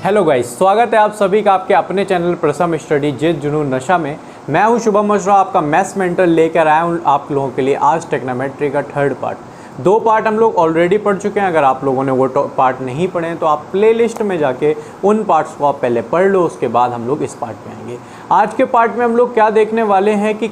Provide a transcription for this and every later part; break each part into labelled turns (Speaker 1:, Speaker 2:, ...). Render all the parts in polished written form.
Speaker 1: Hello guys, स्वागत है आप सभी का आपके अपने चैनल प्रसम स्टडी जिद जुनून नशा में। मैं हूं शुभम मिश्रा, आपका मैथ्स मेंटर लेकर आया हूं आप लोगों के लिए आज ट्रिग्नोमेट्री का थर्ड पार्ट। दो पार्ट हम लोग ऑलरेडी पढ़ चुके हैं। अगर आप लोगों ने वो पार्ट नहीं पढ़े हैं तो आप प्लेलिस्ट में जाके उन पार्ट्स को आप पहले पढ़ लो, उसके बाद हम लोग इस पार्ट में आएंगे। आज के पार्ट में हम लोग क्या देखने वाले हैं कि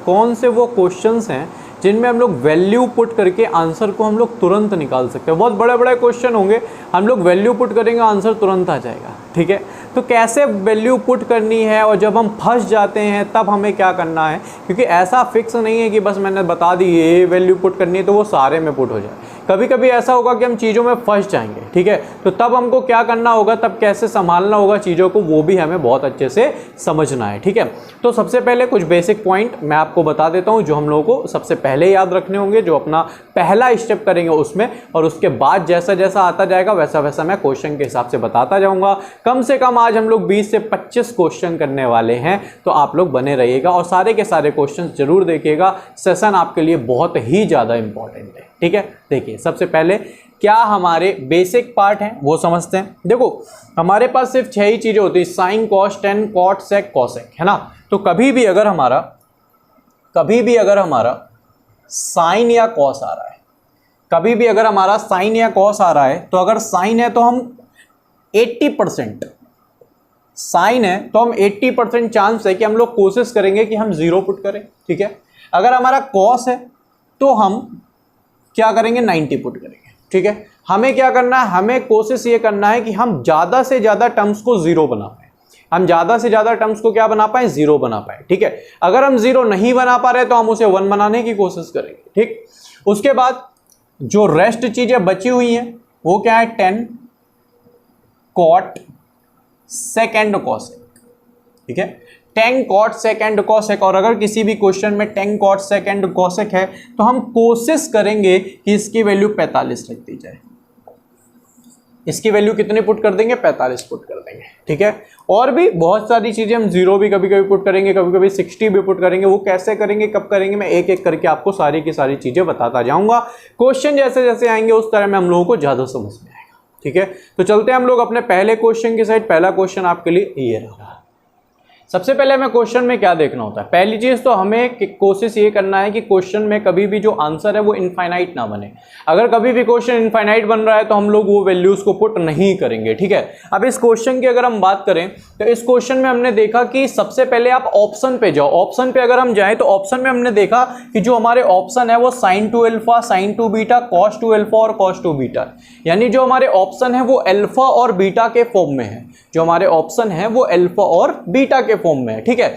Speaker 1: कौन से वो क्वेश्चंस हैं जिनमें हम लोग वैल्यू पुट करके आंसर को हम लोग तुरंत निकाल सकते हैं। बहुत बड़े बड़े क्वेश्चन होंगे, हम लोग वैल्यू पुट करेंगे आंसर तुरंत आ जाएगा। ठीक है, तो कैसे वैल्यू पुट करनी है और जब हम फंस जाते हैं तब हमें क्या करना है, क्योंकि ऐसा फिक्स नहीं है कि बस मैंने बता दी ये वैल्यू पुट करनी है तो वो सारे में पुट हो जाए। कभी कभी ऐसा होगा कि हम चीज़ों में फंस जाएंगे। ठीक है, तो तब हमको क्या करना होगा, तब कैसे संभालना होगा चीज़ों को, वो भी हमें बहुत अच्छे से समझना है। ठीक है, तो सबसे पहले कुछ बेसिक पॉइंट मैं आपको बता देता हूँ जो हम लोगों को सबसे पहले याद रखने होंगे, जो अपना पहला स्टेप करेंगे उसमें, और उसके बाद जैसा जैसा आता जाएगा वैसा वैसा मैं क्वेश्चन के हिसाब से बताता जाऊँगा। कम से कम आज हम लोग 20 से 25 क्वेश्चन करने वाले हैं, तो आप लोग बने रहिएगा और सारे के सारे क्वेश्चन जरूर देखिएगा। सेशन आपके लिए बहुत ही ज़्यादा इंपॉर्टेंट है। ठीक है, देखिए सबसे पहले क्या हमारे बेसिक पार्ट हैं वो समझते हैं। देखो हमारे पास सिर्फ 6 ही चीज़ें होती है, साइन, कॉस, टेन, कॉट, सेक, कॉसेक, है ना। तो कभी भी अगर हमारा साइन या कॉस आ रहा है, कभी भी अगर हमारा साइन या कॉस आ रहा है, तो अगर साइन है तो हम 80% साइन है तो हम 80% चांस है कि हम लोग कोशिश करेंगे कि हम 0 पुट करें। ठीक है, अगर हमारा कॉस है तो हम क्या करेंगे, 90 पुट करेंगे। ठीक है, हमें क्या करना है, हमें कोशिश ये करना है कि हम ज़्यादा से ज़्यादा टर्म्स को 0 बना पाए। हम ज़्यादा से ज़्यादा टर्म्स को क्या बना पाए, 0 बना पाए। ठीक है, अगर हम 0 नहीं बना पा रहे तो हम उसे 1 बनाने की कोशिश करेंगे। ठीक, उसके बाद जो रेस्ट चीज़ें बची हुई हैं वो क्या है, टेन, कॉट, सेकेंड, कॉसेक। ठीक है, टेन, कॉट, सेकेंड, कॉसेक, और अगर किसी भी क्वेश्चन में टेन, कॉट, सेकेंड, कॉसेक है तो हम कोशिश करेंगे कि इसकी वैल्यू 45 रख दी जाए। इसकी वैल्यू कितने पुट कर देंगे, 45 पुट कर देंगे। ठीक है, और भी बहुत सारी चीजें हम 0 भी कभी कभी पुट करेंगे, कभी कभी 60 भी पुट करेंगे। वो कैसे करेंगे, कब करेंगे, मैं एक एक करके आपको सारी की सारी चीजें बताता जाऊंगा। क्वेश्चन जैसे जैसे आएंगे उस तरह में हम लोगों को ज्यादा समझ में आएगा। ठीक है, तो चलते हैं हम लोग अपने पहले क्वेश्चन की साइड। पहला क्वेश्चन आपके लिए ये रहा। सबसे पहले हमें क्वेश्चन में क्या देखना होता है, पहली चीज तो हमें कोशिश ये करना है कि क्वेश्चन में कभी भी जो आंसर है वो इनफाइनाइट ना बने। अगर कभी भी क्वेश्चन इनफाइनाइट बन रहा है तो हम लोग वो वैल्यूज को पुट नहीं करेंगे। ठीक है, अब इस क्वेश्चन की अगर हम बात करें तो इस क्वेश्चन में हमने देखा कि सबसे पहले आप ऑप्शन पे जाओ। ऑप्शन पे अगर हम जाएं तो ऑप्शन में हमने देखा कि जो हमारे ऑप्शन है वो sign to alpha, sign to beta, cos two alpha और कॉस टू बीटा, यानी जो हमारे ऑप्शन है वो अल्फा और बीटा के फॉर्म में है। जो हमारे ऑप्शन है वो अल्फा और बीटा के फॉर्म में है। ठीक है,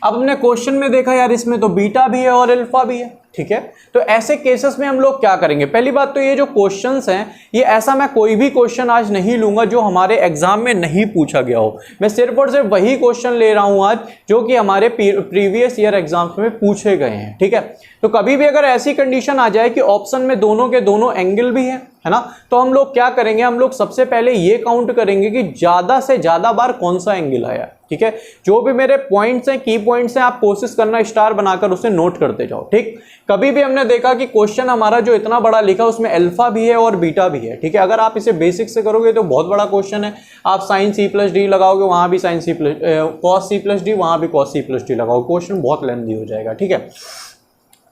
Speaker 1: अब हमने क्वेश्चन में देखा यार इसमें तो बीटा भी है और अल्फा भी है। ठीक है, तो ऐसे केसेस में हम लोग क्या करेंगे, पहली बात तो ये जो क्वेश्चंस हैं ये ऐसा मैं कोई भी क्वेश्चन आज नहीं लूंगा जो हमारे एग्जाम में नहीं पूछा गया हो। मैं सिर्फ और सिर्फ वही क्वेश्चन ले रहा हूं आज जो कि हमारे प्रीवियस ईयर एग्जाम्स में पूछे गए हैं। ठीक है, तो कभी भी अगर ऐसी कंडीशन आ जाए कि ऑप्शन में दोनों के दोनों एंगल भी है ना, तो हम लोग क्या करेंगे, हम लोग सबसे पहले ये काउंट करेंगे कि ज्यादा से ज्यादा बार कौन सा एंगल आया। ठीक है, जो भी मेरे पॉइंट्स हैं, की पॉइंट्स हैं, आप कोशिश करना स्टार बनाकर उसे नोट करते जाओ। ठीक, कभी भी हमने देखा कि क्वेश्चन हमारा जो इतना बड़ा लिखा उसमें अल्फा भी है और बीटा भी है। ठीक है, अगर आप इसे बेसिक से करोगे तो बहुत बड़ा क्वेश्चन है। आप साइन सी प्लस डी लगाओगे, वहां भी sine C plus cos C plus D, वहां भी कॉस सी प्लस डी लगाओगे, क्वेश्चन बहुत लेंथी हो जाएगा। ठीक है,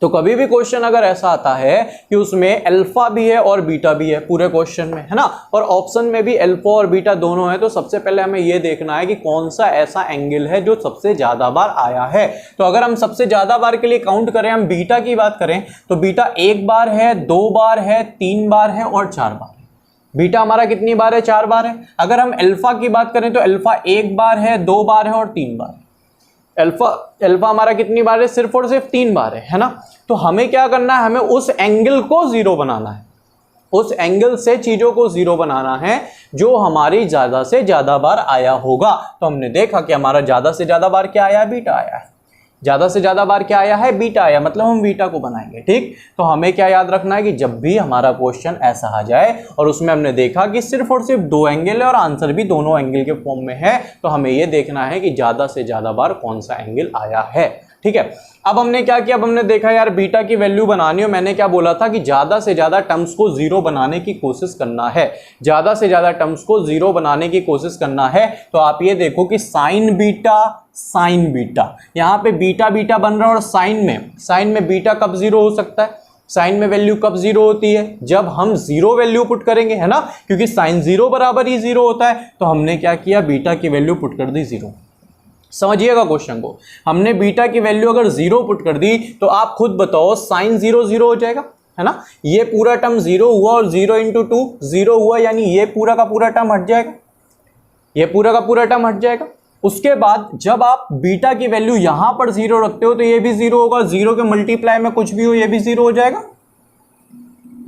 Speaker 1: तो कभी भी क्वेश्चन अगर ऐसा आता है कि उसमें अल्फा भी है और बीटा भी है पूरे क्वेश्चन में, है ना, और ऑप्शन में भी अल्फा और बीटा दोनों है, तो सबसे पहले हमें यह देखना है कि कौन सा ऐसा एंगल है जो सबसे ज्यादा बार आया है। तो अगर हम सबसे ज्यादा बार के लिए काउंट करें, हम बीटा की बात करें तो बीटा 1 बार है, 2 बार है, 3 बार है और 4 बार है। बीटा हमारा कितनी बार है, 4 बार है। अगर हम अल्फा की बात करें तो अल्फा 1 बार है, 2 बार है और 3 बार है। अल्फा हमारा कितनी बार है, सिर्फ और सिर्फ 3 बार है ना। तो हमें क्या करना है, हमें उस एंगल को 0 बनाना है, उस एंगल से चीजों को 0 बनाना है जो हमारी ज्यादा से ज्यादा बार आया होगा। तो हमने देखा कि हमारा ज्यादा से ज्यादा बार क्या आया है, बीटा आया है। ज्यादा से ज्यादा बार क्या आया है, बीटा आया, मतलब हम बीटा को बनाएंगे। ठीक, तो हमें क्या याद रखना है कि जब भी हमारा क्वेश्चन ऐसा आ जाए और उसमें हमने देखा कि सिर्फ और सिर्फ 2 एंगल है और आंसर भी दोनों एंगल के फॉर्म में है, तो हमें यह देखना है कि ज्यादा से ज्यादा बार कौन सा एंगल आया है। ठीक है। अब हमने क्या किया, अब हमने देखा यार बीटा की वैल्यू बनानी हो, मैंने क्या बोला था कि ज्यादा से ज्यादा टर्म्स को जीरो बनाने की कोशिश करना है, ज्यादा से ज्यादा टर्म्स को जीरो बनाने की कोशिश करना है। तो आप ये देखो कि साइन बीटा, यहां पे बीटा बीटा बन रहा है, और साइन में बीटा कब जीरो हो सकता है, साइन में वैल्यू कब जीरो होती है, जब हम जीरो वैल्यू पुट करेंगे, है ना, क्योंकि साइन जीरो बराबर ही जीरो होता है। तो हमने क्या किया, बीटा की वैल्यू पुट कर दी जीरो। समझिएगा क्वेश्चन को, हमने बीटा की वैल्यू अगर जीरो पुट कर दी तो आप खुद बताओ साइन जीरो जीरो हो जाएगा, है ना, ये पूरा टर्म जीरो हुआ और 0 × 2 जीरो हुआ, यानी ये पूरा का पूरा टर्म हट जाएगा, ये पूरा का पूरा टर्म हट जाएगा। उसके बाद जब आप बीटा की वैल्यू यहां पर जीरो रखते हो तो ये भी जीरो होगा, जीरो के मल्टीप्लाई में कुछ भी हो ये भी जीरो हो जाएगा,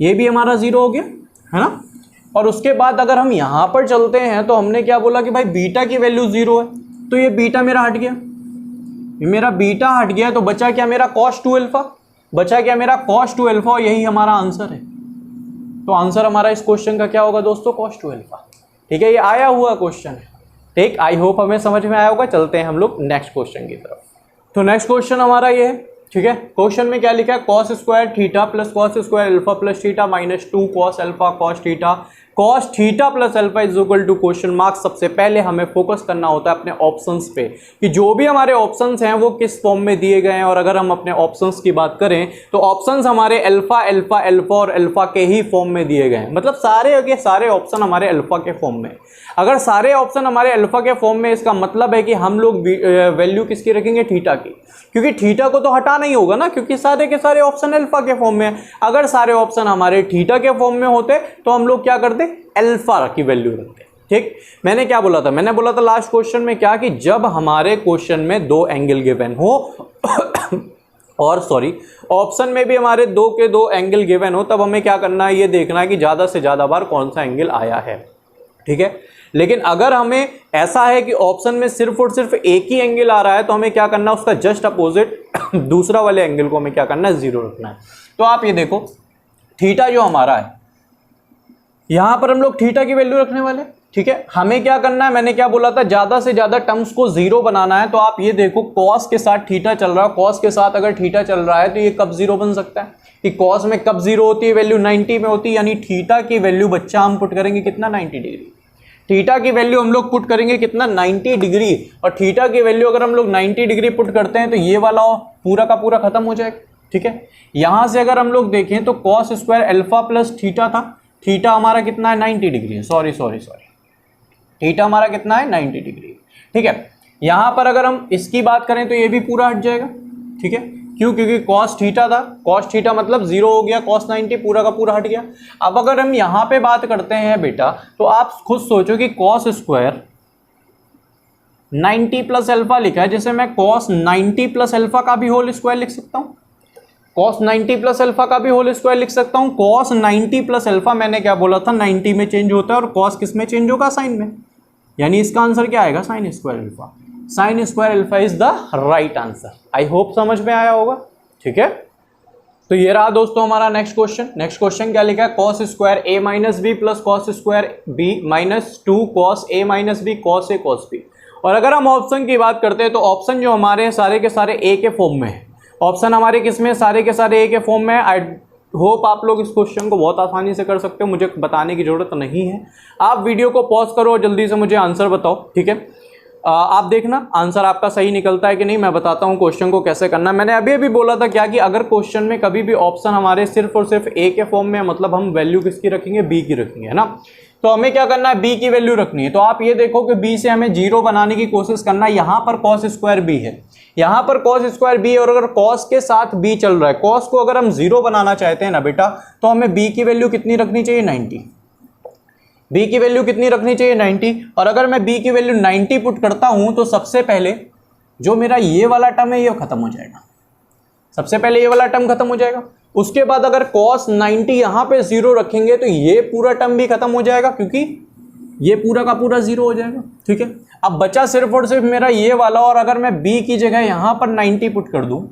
Speaker 1: ये भी हमारा जीरो हो गया, है ना। और उसके बाद अगर हम यहां पर चलते हैं तो हमने क्या बोला कि भाई बीटा की वैल्यू जीरो है, तो ये बीटा मेरा हट गया, ये मेरा बीटा हट गया, तो बचा क्या मेरा cos 2α, बचा क्या मेरा cos 2α, और यही हमारा आंसर है। तो आंसर हमारा इस क्वेश्चन का क्या होगा दोस्तों, cos 2α। ठीक है, ये आया हुआ क्वेश्चन है, ठीक, आई होप हमें समझ में आया होगा। चलते हैं हम लोग नेक्स्ट क्वेश्चन की तरफ। तो नेक्स्ट क्वेश्चन हमारा ये है, ठीक है, क्वेश्चन में क्या लिखा है, cos square theta plus cos square alpha plus theta minus 2 cos alpha cos theta plus alpha is equal to question mark. सबसे पहले हमें फोकस करना होता है अपने ऑप्शंस पे कि जो भी हमारे ऑप्शंस हैं वो किस फॉर्म में दिए गए हैं। और अगर हम अपने ऑप्शंस की बात करें तो ऑप्शंस हमारे अल्फा अल्फा अल्फा और अल्फा के ही फॉर्म में दिए गए हैं, मतलब सारे के सारे ऑप्शन हमारे अल्फा के फॉर्म में। अगर सारे ऑप्शन हमारे अल्फा के फॉर्म में, इसका मतलब है कि हम लोग वैल्यू किसकी रखेंगे, थीटा की, क्योंकि थीटा को तो हटाना ही होगा ना, क्योंकि सारे के सारे ऑप्शन अल्फा के फॉर्म में है। अगर सारे ऑप्शन हमारे थीटा के फॉर्म में होते तो हम लोग क्या करते, अल्फा की वैल्यू रखते। ठीक, मैंने क्या बोला था, मैंने बोला था लास्ट क्वेश्चन में क्या, कि जब हमारे क्वेश्चन में दो एंगल गिवन हो और सॉरी ऑप्शन में भी हमारे दो के दो एंगल गिवन हो, तब हमें क्या करना है, ये देखना है कि ज्यादा से ज्यादा बार कौन सा एंगल आया है। ठीक है, लेकिन अगर हमें ऐसा है कि ऑप्शन में सिर्फ और सिर्फ एक ही एंगल आ रहा है तो हमें क्या करना है, उसका जस्ट अपोजिट दूसरा वाले एंगल को हमें क्या करना है, जीरो रखना है। तो आप ये देखो थीटा जो हमारा है, यहां पर हम लोग थीटा की वैल्यू रखने वाले। ठीक है, हमें क्या करना है, मैंने क्या बोला था, ज्यादा से ज्यादा टर्म्स को जीरो बनाना है। तो आप ये देखो कॉस के साथ थीटा चल रहा है, कॉस के साथ अगर थीटा चल रहा है तो ये कब जीरो बन सकता है, कि कॉस में कब जीरो होती है, वैल्यू 90 में होती है, यानी थीटा की वैल्यू बच्चा हम पुट करेंगे कितना, 90 डिग्री। थीटा की वैल्यू हम लोग पुट करेंगे कितना, 90 डिग्री। और थीटा की वैल्यू अगर हम लोग 90 डिग्री पुट करते हैं तो ये वाला पूरा का पूरा खत्म हो जाएगा। ठीक है, यहां से अगर हम लोग देखें तो cos square alpha plus theta था, थीटा हमारा कितना है, 90 डिग्री है, सॉरी थीटा हमारा कितना है, 90 डिग्री। ठीक है, यहां पर अगर हम इसकी बात करें तो ये भी पूरा हट जाएगा। ठीक है, क्यों, क्योंकि कॉस थीटा था, कॉस थीटा मतलब जीरो हो गया, कॉस 90 पूरा का पूरा हट गया। अब अगर हम यहां पे बात करते हैं बेटा, तो आप खुद सोचो कि कॉस स्क्वायर 90 प्लस अल्फा लिखा है, जैसे मैं कॉस 90 प्लस अल्फा का भी होल स्क्वायर लिख सकता हूं, कॉस 90 प्लस अल्फा का भी होल स्क्वायर लिख सकता हूं। कॉस 90 प्लस अल्फा मैंने क्या बोला था, 90 में चेंज होता है, और कॉस किस में चेंज होगा, साइन में, यानी इसका आंसर क्या आएगा, sine square alpha. Sine square alpha is the right answer. I hope समझ में आया होगा। ठीक है, तो ये रहा दोस्तों हमारा नेक्स्ट क्वेश्चन। नेक्स्ट क्वेश्चन क्या लिखा है, cos square a minus B plus cos square b minus 2 cos a minus B cos a cos b। और अगर हम ऑप्शन की बात करते हैं तो ऑप्शन जो हमारे हैं सारे के सारे a के फॉर्म में है। ऑप्शन हमारे किस में, सारे के सारे a के फॉर्म में है। आई होप आप लोग इस क्वेश्चन को बहुत आसानी से कर सकते हो, मुझे बताने की जरूरत नहीं है। आप वीडियो को पॉज करो और जल्दी से मुझे आंसर बताओ। ठीक है, आप देखना आंसर आपका सही निकलता है कि नहीं। मैं बताता हूं क्वेश्चन को कैसे करना है। मैंने अभी अभी बोला था क्या, कि अगर क्वेश्चन में कभी भी ऑप्शन हमारे सिर्फ और सिर्फ ए के फॉर्म में, मतलब हम वैल्यू किसकी रखेंगे, बी की रखेंगे, है ना। तो हमें क्या करना है, बी की वैल्यू रखनी है। तो आप ये देखो कि बी से हमें जीरो बनाने की कोशिश करना है। यहां पर कॉस स्क्वायर बी है, यहां पर कॉस स्क्वायर बी, और अगर कॉस के साथ बी चल रहा है, कॉस को अगर हम जीरो बनाना चाहते हैं ना बेटा, तो हमें बी की वैल्यू कितनी रखनी चाहिए, 90। बी की वैल्यू कितनी रखनी चाहिए, 90। और अगर मैं बी की वैल्यू 90 पुट करता हूं तो सबसे पहले जो मेरा ये वाला टर्म है ये खत्म हो जाएगा, सबसे पहले ये वाला टर्म खत्म हो जाएगा। उसके बाद अगर cos 90 यहां पे जीरो रखेंगे तो ये पूरा टर्म भी खत्म हो जाएगा, क्योंकि ये पूरा का पूरा जीरो हो जाएगा। ठीक है, अब बचा सिर्फ और सिर्फ मेरा ये वाला। और अगर मैं b की जगह यहां पर 90 पुट कर दूं,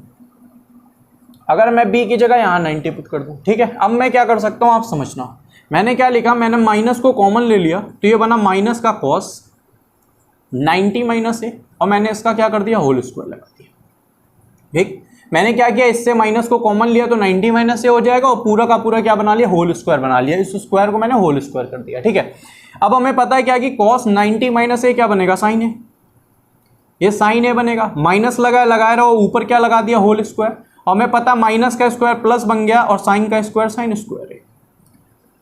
Speaker 1: अगर मैं b की जगह यहां 90 पुट कर दूं, ठीक है, अब मैं क्या कर सकता हूं आप समझना। मैंने क्या लिखा, मैंने माइनस को कॉमन ले लिया, तो ये बना माइनस का कॉस 90 माइनस ए, और मैंने इसका क्या कर दिया, होल स्क्वायर लगा दिया। ठीक, मैंने क्या किया, इससे माइनस को कॉमन लिया तो 90 माइनस से हो जाएगा और पूरा का पूरा क्या बना लिया, होल स्क्वायर बना लिया। इस स्क्वायर को मैंने होल स्क्वायर कर दिया। ठीक है, अब हमें पता है क्या कि cos 90 माइनस ए क्या बनेगा, साइन ए, ये साइन ए बनेगा। माइनस लगाए रहो, ऊपर क्या लगा दिया, होल स्क्वायर। हमें पता माइनस का स्क्वायर प्लस बन गया और साइन का स्क्वायर साइन स्क्वायर है।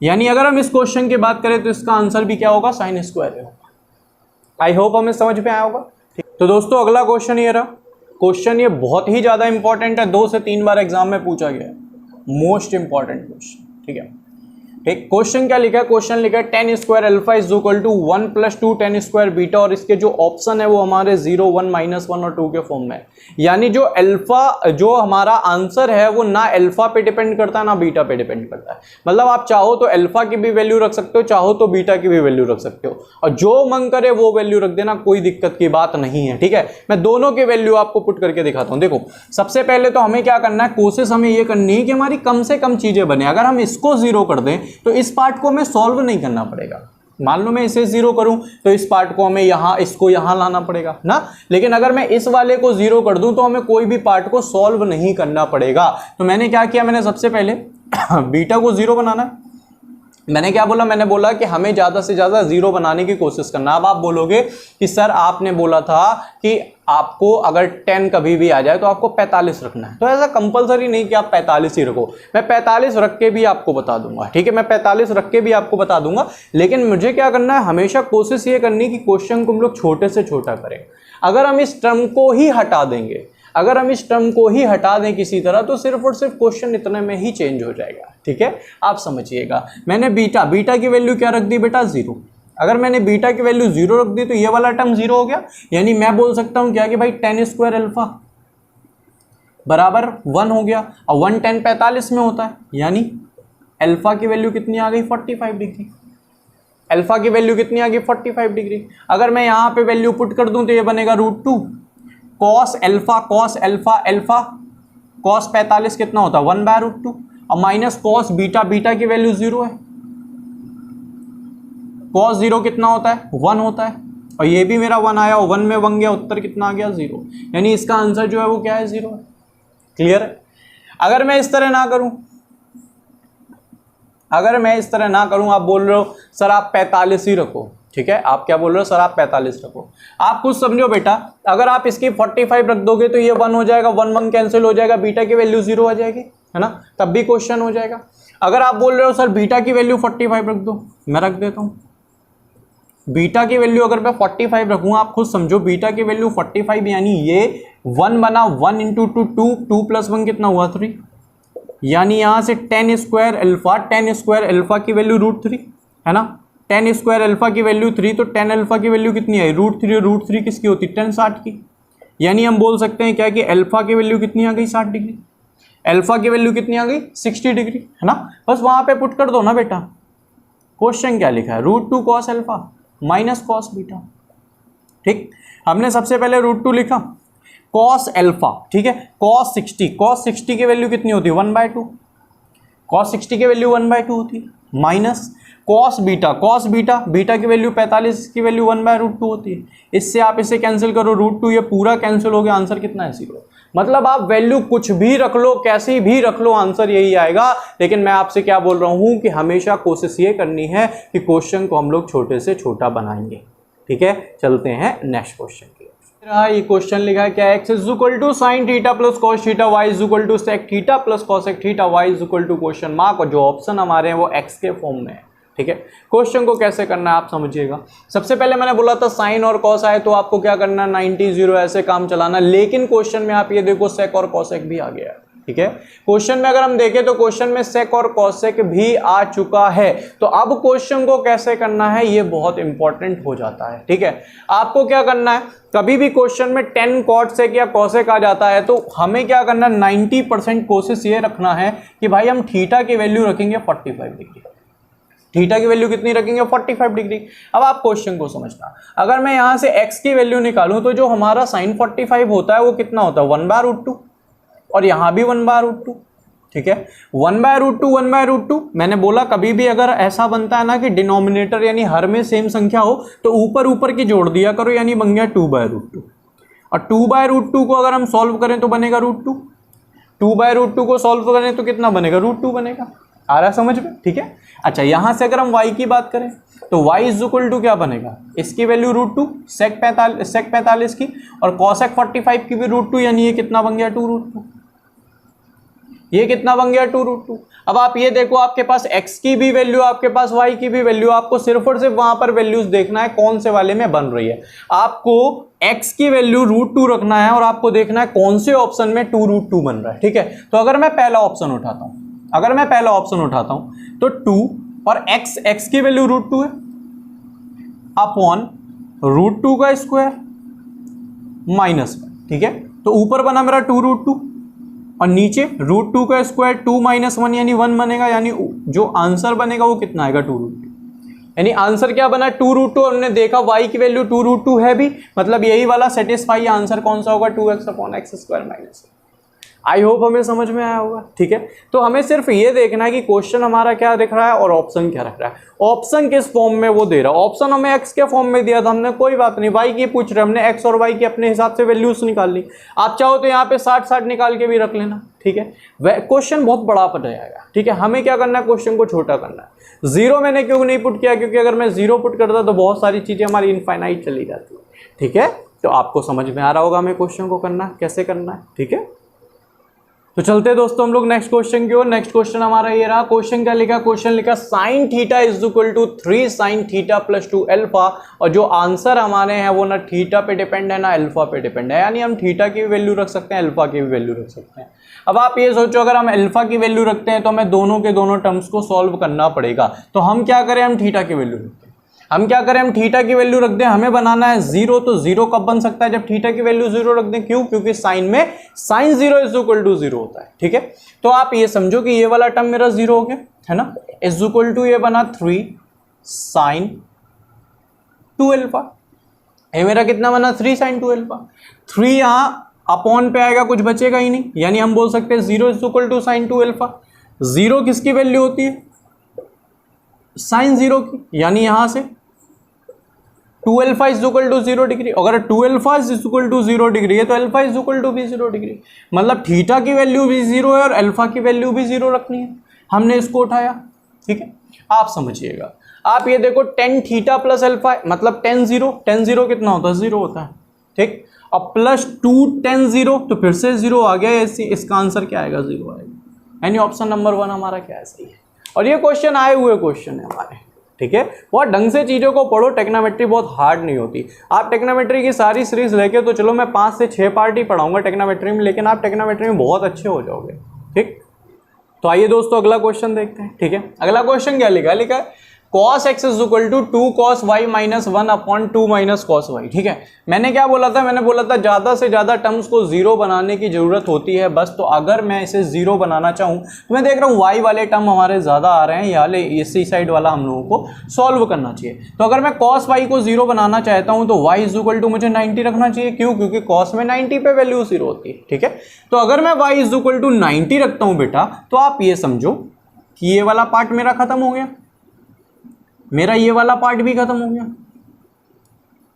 Speaker 1: यानी अगर हम इस क्वेश्चन की बात करें तो इसका आंसर भी क्या होगा, साइन स्क्वायर होगा। आई होप हमें समझ में आया होगा। ठीक, तो दोस्तों अगला क्वेश्चन ये रहा। क्वेश्चन ये बहुत ही ज्यादा इंपॉर्टेंट है, 2 से 3 बार एग्जाम में पूछा गया है, मोस्ट इंपॉर्टेंट क्वेश्चन। ठीक है, ठीक, क्वेश्चन क्या लिखा है, क्वेश्चन लिखा है tan square alpha is equal to 1 + 2 tan square beta, और इसके जो ऑप्शन है वो हमारे 0, 1, -1 और 2 के फॉर्म में है। यानी जो अल्फा, जो हमारा आंसर है वो ना अल्फा पे डिपेंड करता है ना बीटा पे डिपेंड करता है। मतलब आप चाहो तो अल्फा की भी वैल्यू रख सकते हो, चाहो तो बीटा की भी वैल्यू रख सकते हो, और जो मन करे वो वैल्यू रख देना, कोई दिक्कत की बात नहीं है। ठीक है, मैं दोनों की वैल्यू आपको पुट करके दिखाता हूं। देखो, सबसे पहले तो हमें क्या करना है, कोशिश हमें ये करनी है कि हमारी कम से कम चीजें बने। अगर हम इसको 0 कर दें तो इस पार्ट को हमें सॉल्व नहीं करना पड़ेगा। मान लो मैं इसे 0 करूं तो इस पार्ट को हमें यहां, इसको यहां लाना पड़ेगा ना। लेकिन अगर मैं इस वाले को 0 कर दूं तो हमें कोई भी पार्ट को सॉल्व नहीं करना पड़ेगा। तो मैंने क्या किया, मैंने सबसे पहले बीटा को 0 बनाना है। मैंने क्या बोला, मैंने बोला कि हमें ज्यादा से ज्यादा 0 बनाने की कोशिश करना। अब आप बोलोगे कि सर आपने बोला था कि आपको अगर 10 कभी भी आ जाए तो आपको 45 रखना है, तो ऐसा कंपलसरी नहीं कि आप 45 ही रखो। मैं 45 रख के भी आपको बता दूंगा। ठीक है, मैं 45 रख के भी आपको बता दूंगा, लेकिन मुझे क्या करना है, हमेशा कोशिश ये करनी कि क्वेश्चन को हम लोग छोटे से छोटा करें। अगर हम इस टर्म को ही हटा देंगे, अगर हम इस टर्म को ही हटा दें किसी तरह, तो सिर्फ और सिर्फ क्वेश्चन इतने में ही चेंज हो जाएगा। ठीक है, आप समझिएगा। मैंने बीटा की वैल्यू क्या रख दी बेटा, 0। अगर मैंने बीटा की वैल्यू 0 रख दी तो ये वाला टर्म 0 हो गया। यानी मैं बोल सकता हूं क्या कि भाई tan स्क्वायर अल्फा बराबर 1 हो गया, और 1 tan 45 में होता है। यानी अल्फा की वैल्यू कितनी आ गई, 45 डिग्री। अल्फा की वैल्यू कितनी आ गई, 45 डिग्री। अगर मैं यहां पे वैल्यू पुट कर दूं तो ये बनेगा √2 cos अल्फा अल्फा cos 45 कितना होता है, 1/√2, और माइनस cos बीटा की वैल्यू 0 है। cos 0 कितना होता है, 1 होता है, और ये भी मेरा 1 आया, और 1 में 1 गया, उत्तर कितना आ गया, 0। यानी इसका आंसर जो है वो क्या है, 0 है। क्लियर है। अगर मैं इस तरह ना करूं, आप बोल रहे हो सर आप 45 ही रखो। ठीक है, आप क्या बोल रहे हो, सर आप 45 रखो। आप कुछ समझो बेटा, अगर आप इसकी 45 रख दोगे तो ये 1 हो जाएगा, 1 कैंसिल हो जाएगा, बीटा की वैल्यू 0 आ जाएगी, है ना, तब भी क्वेश्चन हो जाएगा। अगर आप बोल रहे हो सर बीटा की वैल्यू 45 रख दो, मैं रख देता हूं। बीटा की वैल्यू अगर मैं 45 रखूं, आप खुद समझो, बीटा की वैल्यू 45, यानी ये 1 बना, 1 × 2 + 1 कितना हुआ, 3। यानी यहां से tan स्क्वायर अल्फा की वैल्यू √3 है ना। tan स्क्वायर अल्फा की वैल्यू 3, तो tan अल्फा की वैल्यू कितनी आई, √3, और √3 किसकी होती है, tan 60 की। यानी हम बोल सकते हैं क्या कि अल्फा की वैल्यू कितनी आ गई, 60 डिग्री। अल्फा की वैल्यू कितनी आ गई, 60 डिग्री, है ना। बस वहां पे पुट कर दो ना बेटा। क्वेश्चन क्या लिखा है, √2 cos alpha minus cos beta. ठीक, हमने सबसे पहले √2 लिखा, cos अल्फा, ठीक है, cos 60 की वैल्यू कितनी होती है, 1/2। cos 60 की वैल्यू 1/2 होती है, माइनस cos बीटा की वैल्यू 45 की वैल्यू 1/√2 होती है। इससे आप इसे कैंसिल करो, √2, ये पूरा कैंसिल हो गया, आंसर कितना है, 0। मतलब आप वैल्यू कुछ भी रख लो, कैसी भी रख लो, आंसर यही आएगा। लेकिन मैं आपसे क्या बोल रहा हूं कि हमेशा कोशिश ये करनी है कि क्वेश्चन को हम लोग छोटे से छोटा बनाएंगे। ठीक है, चलते हैं नेक्स्ट क्वेश्चन की। ये क्वेश्चन लिखा है क्या, x is equal to sine theta plus cos theta, y is equal to sec theta plus cosec theta, y is equal to question mark, और जो ऑप्शन हमारे हैं वो x के फॉर्म में है। ठीक है, क्वेश्चन को कैसे करना है आप समझिएगा। सबसे पहले मैंने बोला था साइन और कॉस आए तो आपको क्या करना है, 90 0 ऐसे काम चलाना। लेकिन क्वेश्चन में आप ये देखो सेक और कॉसेक भी आ गया है। ठीक है, क्वेश्चन में अगर हम देखें तो क्वेश्चन में सेक और कॉसेक भी आ चुका है। तो अब क्वेश्चन को कैसे करना है ये बहुत इंपॉर्टेंट हो जाता है। ठीक है, आपको क्या करना है, कभी भी क्वेश्चन में tan cot sec या cosec आ जाता है तो हमें क्या करना है, 90% कोशिश ये रखना है कि भाई हम थीटा की वैल्यू रखेंगे 45 डिग्री। थीटा की वैल्यू कितनी रखेंगे, 45 डिग्री। अब आप क्वेश्चन को समझना, अगर मैं यहां से x की वैल्यू निकालूं तो जो हमारा sin 45 होता है वो कितना होता है, 1/√2, और यहां भी 1/√2। ठीक है, 1/√2 मैंने बोला कभी भी अगर ऐसा बनता है ना कि डिनोमिनेटर यानी हर में सेम संख्या हो तो ऊपर ऊपर की जोड़ दिया करो, यानी बन गया 2/√2। और 2/√2 को अगर हम सॉल्व करें तो बनेगा √2। 2/√2 को सॉल्व करें तो कितना बनेगा, √2 बनेगा। आ रहा है समझ में, ठीक है। अच्छा यहां से अगर हम y की बात करें तो y इज इक्वल टू क्या बनेगा, इसकी वैल्यू √2 sec 45 की, और cosec 45 की भी √2, यानी ये कितना बन गया 2√2। ये कितना बन गया 2√2। अब आप ये देखो, आपके पास x की भी वैल्यू, आपके पास y की भी वैल्यू, आपको सिर्फ और सिर्फ वहां पर वैल्यूज देखना है कौन से वाले में बन रही है। आपको x की वैल्यू √2 रखना है और आपको देखना है कौन से ऑप्शन में 2√2 बन रहा है, ठीक है। तो अगर मैं पहला ऑप्शन उठाता हूं, तो 2 और x की वैल्यू √2 है अपॉन √2 का स्क्वायर माइनस 1, ठीक है। तो ऊपर बना मेरा 2√2 और नीचे √2 का स्क्वायर 2 - 1 यानी 1 बनेगा, यानी जो आंसर बनेगा वो कितना आएगा 2√2। यानी आंसर क्या बना 2√2, और हमने देखा y की वैल्यू 2√2 है भी, मतलब यही वाला सेटिस्फाई आंसर कौन सा होगा, 2x/x² माइनस। आई होप हमें समझ में आया होगा, ठीक है। तो हमें सिर्फ ये देखना है कि क्वेश्चन हमारा क्या दिख रहा है और ऑप्शन क्या रख रहा है, ऑप्शन किस फॉर्म में वो दे रहा है। ऑप्शन हमें x के फॉर्म में दिया था हमने, कोई बात नहीं, y की पूछ रहे हमने, x और y की अपने हिसाब से वैल्यूज निकाल ली। आप चाहो तो यहाँ पे 60-60 निकाल के भी रख लेना, ठीक है। वह क्वेश्चन बहुत बड़ा पड़ जाएगा, ठीक है। हमें क्या करना है, क्वेश्चन को छोटा करना है। 0 मैंने क्यों नहीं पुट किया, क्योंकि अगर मैं 0 पुट करता तो बहुत सारी चीजें हमारी इनफाइनाइट चली जाती है, ठीक है। तो आपको समझ में आ रहा होगा हमें क्वेश्चन को करना कैसे करना है, ठीक है। तो चलते हैं दोस्तों हम लोग नेक्स्ट क्वेश्चन की ओर। नेक्स्ट क्वेश्चन हमारा ये रहा। क्वेश्चन क्या लिखा, क्वेश्चन लिखा sin theta is equal to 3 sin theta plus 2 alpha, और जो आंसर हमारे हैं वो ना थीटा पे डिपेंड है ना अल्फा पे डिपेंड है, यानी हम थीटा की भी वैल्यू रख सकते हैं, अल्फा की भी वैल्यू रख सकते हैं। अब आप ये सोचो, अगर हम अल्फा की वैल्यू रखते हैं तो हमें दोनों के दोनों टर्म्स को सॉल्व करना पड़ेगा। तो हम क्या करें, हम थीटा की वैल्यू रखते हैं। हम क्या करें, हम थीटा की वैल्यू रख दें। हमें बनाना है 0, तो 0 कब बन सकता है, जब थीटा की वैल्यू 0 रख दें। क्यों, क्योंकि साइन में sin 0 इज इक्वल टू 0 होता है, ठीक है। तो आप ये समझो कि ये वाला टर्म मेरा 0 हो गया है ना, इज इक्वल टू ये बना 3 sin 2 अल्फा। ये मेरा कितना बना 3 sin 2 अल्फा। 3 यहां अपॉन पे आएगा, कुछ बचेगा ही नहीं, यानी हम बोल सकते हैं 0 is equal to sin 2 alpha. 0 किसकी वैल्यू होती है, sin 0 की, यानी यहां से 2 alpha is equal to 0 degree. अगर 2 alpha is equal to 0 degree है तो अल्फा इज इक्वल टू भी 0 डिग्री, मतलब थीटा की वैल्यू भी 0 है और अल्फा की वैल्यू भी 0 रखनी है। हमने इसको उठाया, ठीक है। आप समझिएगा, आप ये देखो tan थीटा प्लस अल्फा, मतलब tan 0 कितना होता है, 0 होता है, ठीक। अब प्लस 2 tan 0, तो फिर से 0 आ गया, इसका आंसर क्या आएगा, 0 आएगा। यानी ऑप्शन नंबर 1 हमारा क्या है, सही है। और ये क्वेश्चन आए हुए क्वेश्चन है हमारे, ठीक है। बहुत ढंग से चीज़ों को पढ़ो, टेक्नोमेट्री बहुत हार्ड नहीं होती। आप टेक्नोमेट्री की सारी सीरीज लेके तो चलो, मैं 5 से 6 पार्ट ही पढ़ाऊंगा टेक्नोमेट्री में, लेकिन आप टेक्नोमेट्री में बहुत अच्छे हो जाओगे, ठीक। तो आइए दोस्तों अगला क्वेश्चन देखते हैं, ठीक है। अगला क्वेश्चन क्या लिखा है cos x is equal to 2 cos y minus 1 upon 2 minus cos y, ठीक है। मैंने क्या बोला था, मैंने बोला था ज़्यादा से ज़्यादा टर्म्स को 0 बनाने की ज़रूरत होती है बस। तो अगर मैं इसे 0 बनाना चाहूँ तो मैं देख रहा हूँ y वाले टर्म हमारे ज़्यादा आ रहे हैं, याले इसी साइड वाला हम लोगों को सॉल्व करना चाहिए। तो अगर मैं cos y को 0 बनाना चाहता हूँ तो y इज इक्वल टू मुझे 90 रखना चाहिए। क्यों, क्योंकि cos में 90 पे वैल्यू 0 होती है, ठीक है। तो अगर मैं y इज इक्वल टू 90 रखता हूँ बेटा, तो आप ये समझो कि ये वाला पार्ट मेरा खत्म हो गया, मेरा ये वाला पार्ट भी खत्म हो गया,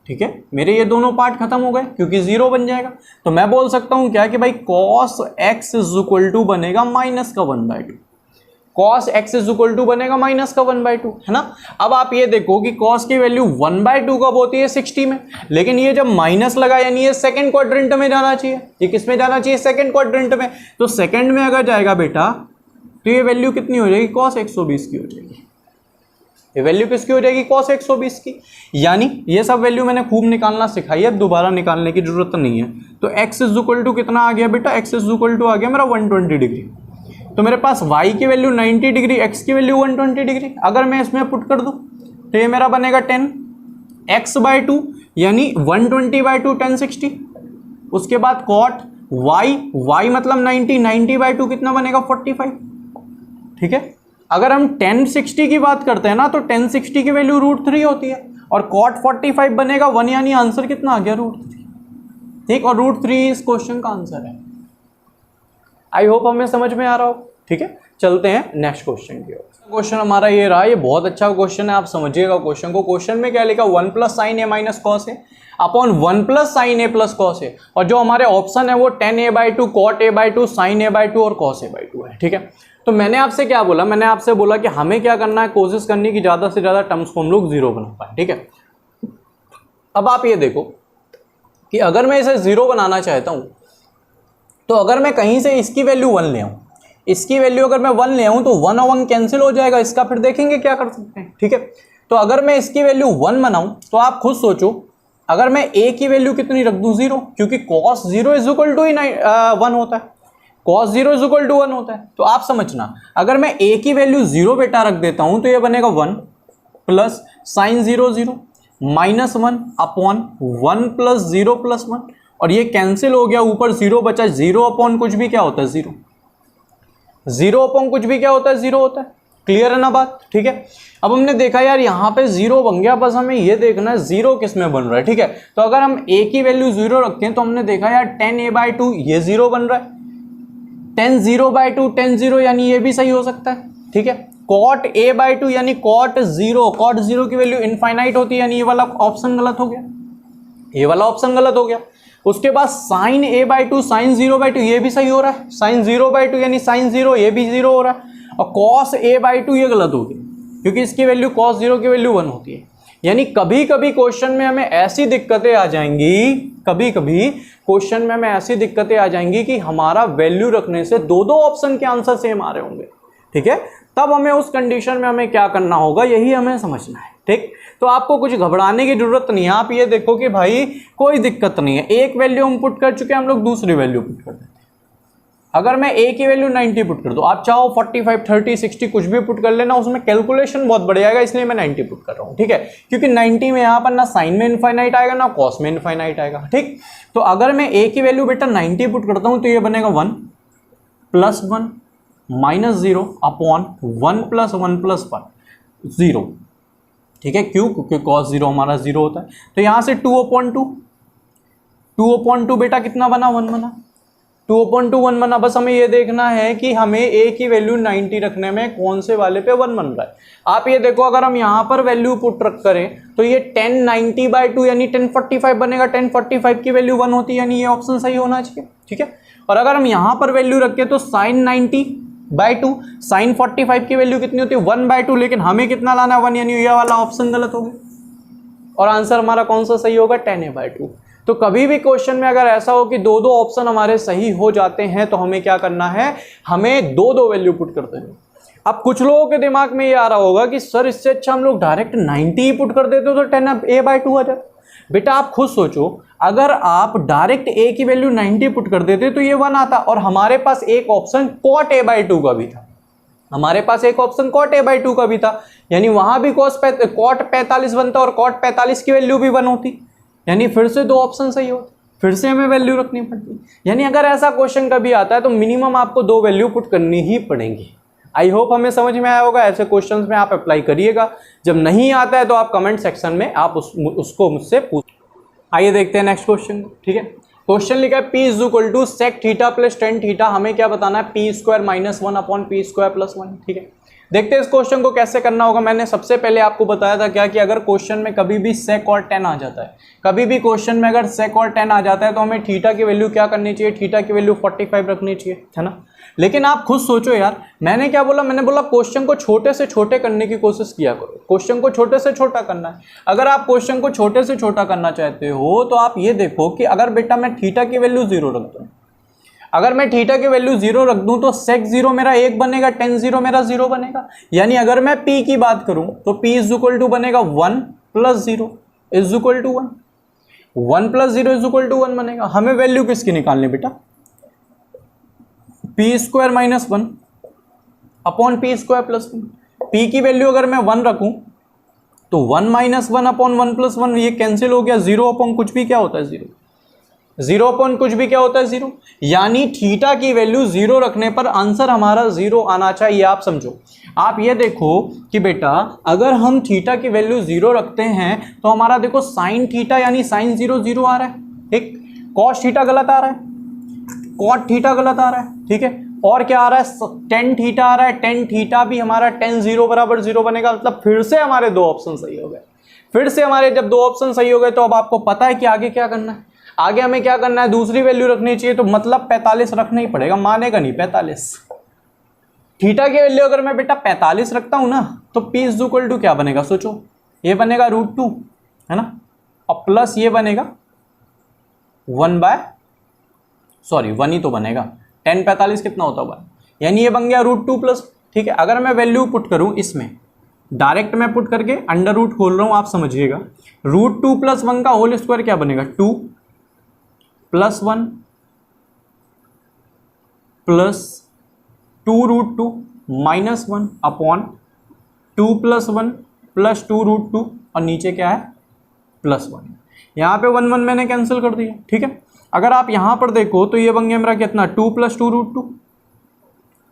Speaker 1: ठीक है। मेरे ये दोनों पार्ट खत्म हो गए क्योंकि 0 बन जाएगा। तो मैं बोल सकता हूं क्या कि भाई cos x is equal to बनेगा माइनस का 1/2, cos x is equal to बनेगा माइनस का 1/2, है ना। अब आप ये देखो कि cos की वैल्यू 1/2 कब होती है, 60 में, लेकिन ये जब माइनस लगा यानी ये सेकंड क्वाड्रेंट में जाना चाहिए। ये किस में जाना चाहिए, सेकंड क्वाड्रेंट में। तो सेकंड में अगर जाएगा बेटा तो ये वैल्यू कितनी हो जाएगी, cos 120 की हो जाएगी। ये वैल्यू किसकी हो जाएगी, cos 120 की। यानी ये सब वैल्यू मैंने खूब निकालना सिखाई है, दोबारा निकालने की जरूरत नहीं है। तो x इज इक्वल टू कितना आ गया बेटा, x इज इक्वल टू आ गया मेरा 120 डिग्री। तो मेरे पास y की वैल्यू 90 डिग्री, x की वैल्यू 120 डिग्री। अगर मैं इसमें पुट कर दूं तो ये मेरा बनेगा 10 x/2 यानी 120/2 1060। उसके बाद cot y मतलब 90/2 कितना बनेगा 45, ठीक है। अगर हम 1060 की बात करते हैं ना तो 1060 की वैल्यू √3 होती है और cot 45 बनेगा 1, यानी आंसर कितना आ गया √3, ठीक। और √3 इस क्वेश्चन का आंसर है। आई होप हमें समझ में आ रहा हो, ठीक है। चलते हैं नेक्स्ट क्वेश्चन की ओर। क्वेश्चन हमारा ये रहा, ये बहुत अच्छा क्वेश्चन है, आप समझिएगा क्वेश्चन को। क्वेश्चन में क्या लिखा, 1 plus sign A minus cos A upon 1 plus sign A plus cos A, और जो हमारे ऑप्शन है वो tan a/2 cot a/2 sin a/2 और cos a/2 है। ठीक है, तो मैंने आपसे क्या बोला, मैंने आपसे बोला कि हमें क्या करना है, कोशिश करनी की ज़्यादा से ज़्यादा टर्म्स को हम लोग जीरो बना पाए। ठीक है, अब आप ये देखो कि अगर मैं इसे जीरो बनाना चाहता हूँ तो अगर मैं कहीं से इसकी वैल्यू 1 ले आऊँ, इसकी वैल्यू अगर मैं 1 ले आऊँ तो 1 और 1 कैंसिल हो जाएगा, इसका फिर देखेंगे क्या कर सकते हैं। ठीक है, तो अगर मैं इसकी वैल्यू 1 बनाऊँ तो आप खुद सोचो, अगर मैं a की वैल्यू कितनी रख दूँ, 0, क्योंकि cos 0 इज इक्वल टू 1 होता है, cos 0 इज इक्वल टू 1 होता है। तो आप समझना, अगर मैं a की वैल्यू 0 बेटा रख देता हूँ तो ये बनेगा 1 plus sign 0 0 minus 1 upon 1 plus 0 plus 1, और ये कैंसिल हो गया, ऊपर 0 बचा, 0 अपॉन कुछ भी क्या होता है 0, 0 अपॉन कुछ भी क्या होता है 0 होता है। क्लियर है ना बात। ठीक है, अब हमने देखा यार यहाँ पे 0 बन गया, बस हमें ये देखना है 0 किस में बन रहा है। ठीक है, तो अगर हम a की वैल्यू 0 रखें तो हमने देखा यार tan a/2 ये 0 बन रहा है, tan 0/2 tan 0 यानी ये भी सही हो सकता है। ठीक है, cot a/2 यानी cot 0 की वैल्यू इनफाइनाइट होती है, यानी ये वाला ऑप्शन गलत हो गया, ये वाला ऑप्शन गलत हो गया। उसके बाद sin a/2 sin 0/2 ये भी सही हो रहा है, sin 0/2 यानी sin 0 ये भी 0 हो रहा है, और cos a/2 ये गलत हो गया क्योंकि इसकी वैल्यू cos 0 की वैल्यू 1 होती है। यानी कभी कभी क्वेश्चन में हमें ऐसी दिक्कतें आ जाएंगी, कभी कभी क्वेश्चन में हमें ऐसी दिक्कतें आ जाएंगी कि हमारा वैल्यू रखने से दो ऑप्शन के आंसर सेम आ रहे होंगे। ठीक है, तब हमें उस कंडीशन में हमें क्या करना होगा, यही हमें समझना है। ठीक, तो आपको कुछ घबराने की जरूरत नहीं है, आप ये देखो कि भाई कोई दिक्कत नहीं है, एक वैल्यू हम पुट कर चुके हैं, हम लोग दूसरी वैल्यू पुट कर देते हैं। अगर मैं a की वैल्यू 90 पुट कर दूं, आप चाहो 45 30 60 कुछ भी पुट कर लेना, उसमें कैलकुलेशन बहुत बढ़ जाएगा, इसलिए मैं 90 पुट कर रहा हूं। ठीक है, क्योंकि 90 में यहाँ पर ना साइन में इनफाइनाइट आएगा ना कॉस में इनफाइनाइट आएगा। ठीक, तो अगर मैं a की वैल्यू बेटा 90 पुट करता हूं तो ये बनेगा 1 plus 1 minus 0 upon 1 plus 1 plus 1 0। ठीक है, क्यों, क्योंकि cos 0 हमारा 0 होता है। तो यहाँ से 2/2 बेटा कितना बना, 1 बना, 2/1 बना। बस हमें ये देखना है कि हमें a की वैल्यू 90 रखने में कौन से वाले पे 1 बन रहा है। आप ये देखो, अगर हम यहाँ पर वैल्यू पुट रख करें तो ये 1090/2 यानी 1045 बनेगा, 1045 की वैल्यू 1 होती है, यानी ये ऑप्शन सही होना चाहिए। ठीक है, और अगर हम यहाँ पर वैल्यू रखें तो sin 90/2 sin 45 की वैल्यू कितनी होती है, 1/2, लेकिन हमें कितना लाना है 1, यानी ये वाला ऑप्शन गलत हो गया, और आंसर हमारा कौन सा सही होगा, tan a/2। तो कभी भी क्वेश्चन में अगर ऐसा हो कि दो ऑप्शन हमारे सही हो जाते हैं तो हमें क्या करना है, हमें दो वैल्यू पुट करते हैं। अब कुछ लोगों के दिमाग में ये आ रहा होगा कि सर इससे अच्छा हम लोग डायरेक्ट 90 ही पुट कर देते तो tan a/2 आ जाता। बेटा आप खुद सोचो, अगर आप डायरेक्ट a की वैल्यू 90 पुट कर देते तो ये 1 आता, और हमारे पास एक ऑप्शन cot a/2 का भी था, हमारे पास एक ऑप्शन cot a/2 का भी था, यानी वहां भी cot 45 बनता और cot 45 की वैल्यू भी 1 होती, यानी फिर से दो ऑप्शन सही होते, फिर से हमें वैल्यू रखनी पड़ती। यानी अगर ऐसा क्वेश्चन कभी आता है तो मिनिमम आपको 2 वैल्यू पुट करनी ही पड़ेंगी। आई होप हमें समझ में आया होगा, ऐसे क्वेश्चंस में आप अप्लाई करिएगा। जब नहीं आता है तो आप कमेंट सेक्शन में आप उसको मुझसे पूछ। आइए देखते हैं नेक्स्ट क्वेश्चन। ठीक है, क्वेश्चन लिखा है p is equal to sec theta plus tan theta. हमें क्या बताना है, p² - 1 अपॉन p² + 1। ठीक है, देखते हैं इस क्वेश्चन को कैसे करना होगा। मैंने सबसे पहले आपको बताया था क्या कि अगर क्वेश्चन में कभी भी sec और tan आ जाता है, कभी भी क्वेश्चन में अगर sec और tan आ जाता है तो हमें थीटा की वैल्यू क्या करनी चाहिए, थीटा की वैल्यू 45 रखनी चाहिए, है ना। लेकिन आप खुद सोचो यार, मैंने क्या बोला, मैंने बोला क्वेश्चन को छोटे से छोटे करने की कोशिश किया करो, क्वेश्चन को छोटे से छोटा करना है। अगर आप क्वेश्चन को छोटे से छोटा करना चाहते हो तो आप ये देखो कि अगर बेटा मैं थीटा की वैल्यू 0 रख दूँ, अगर मैं थीटा की वैल्यू 0 रख दूं तो sec 0 मेरा 1 बनेगा, tan 0 मेरा 0 बनेगा। यानी अगर मैं p की बात करूं तो p इज इक्वल टू बनेगा 1 + 0 is equal to 1, 1 + 0 is equal to 1 बनेगा। हमें वैल्यू किसकी निकालनी बेटा, p² - 1 अपॉन p² + 1। p की वैल्यू अगर मैं 1 रखूं तो 1 - 1 अपॉन 1 + 1 ये कैंसिल हो गया, 0 अपॉन कुछ भी क्या होता है 0, 0 अपॉन कुछ भी क्या होता है 0। यानी थीटा की वैल्यू 0 रखने पर आंसर हमारा 0 आना चाहिए। आप समझो, आप ये देखो कि बेटा अगर हम थीटा की वैल्यू 0 रखते हैं तो हमारा देखो साइन थीटा यानी साइन 0 0 आ रहा है, ठीक, कॉस थीटा गलत आ रहा है, कॉट थीटा गलत आ रहा है। ठीक है, और क्या आ रहा है, टेन थीटा आ रहा है, टेन थीटा भी हमारा टेन जीरो बराबर जीरो बनेगा। मतलब फिर से हमारे दो ऑप्शन सही हो गए। फिर से हमारे जब दो ऑप्शन सही हो गए तो अब आपको पता है कि आगे क्या करना है। आगे हमें क्या करना है, दूसरी वैल्यू रखनी चाहिए, तो मतलब 45 रखना ही पड़ेगा, मानेगा नहीं 45। थीटा की वैल्यू अगर मैं बेटा 45 रखता हूं ना, तो पी इज इक्वल टू क्या बनेगा, सोचो, ये बनेगा √2 है ना, और प्लस ये बनेगा 1 ही तो बनेगा, 10 45 कितना होता होगा, यानी ये बन गया √2 प्लस। ठीक है, अगर मैं वैल्यू पुट करूं इसमें, डायरेक्ट मैं पुट करके अंडर रूट खोल रहा हूं, आप समझिएगा, √2 + 1 का होल स्क्वायर क्या बनेगा, 2 + 1 प्लस 2√2 -1 अपॉन 2 + 1 प्लस 2√2 और नीचे क्या है +1। यहाँ पे 1 1 मैंने कैंसिल कर दिया। ठीक है, अगर आप यहाँ पर देखो तो ये बन गया मेरा कितना, 2 + 2√2,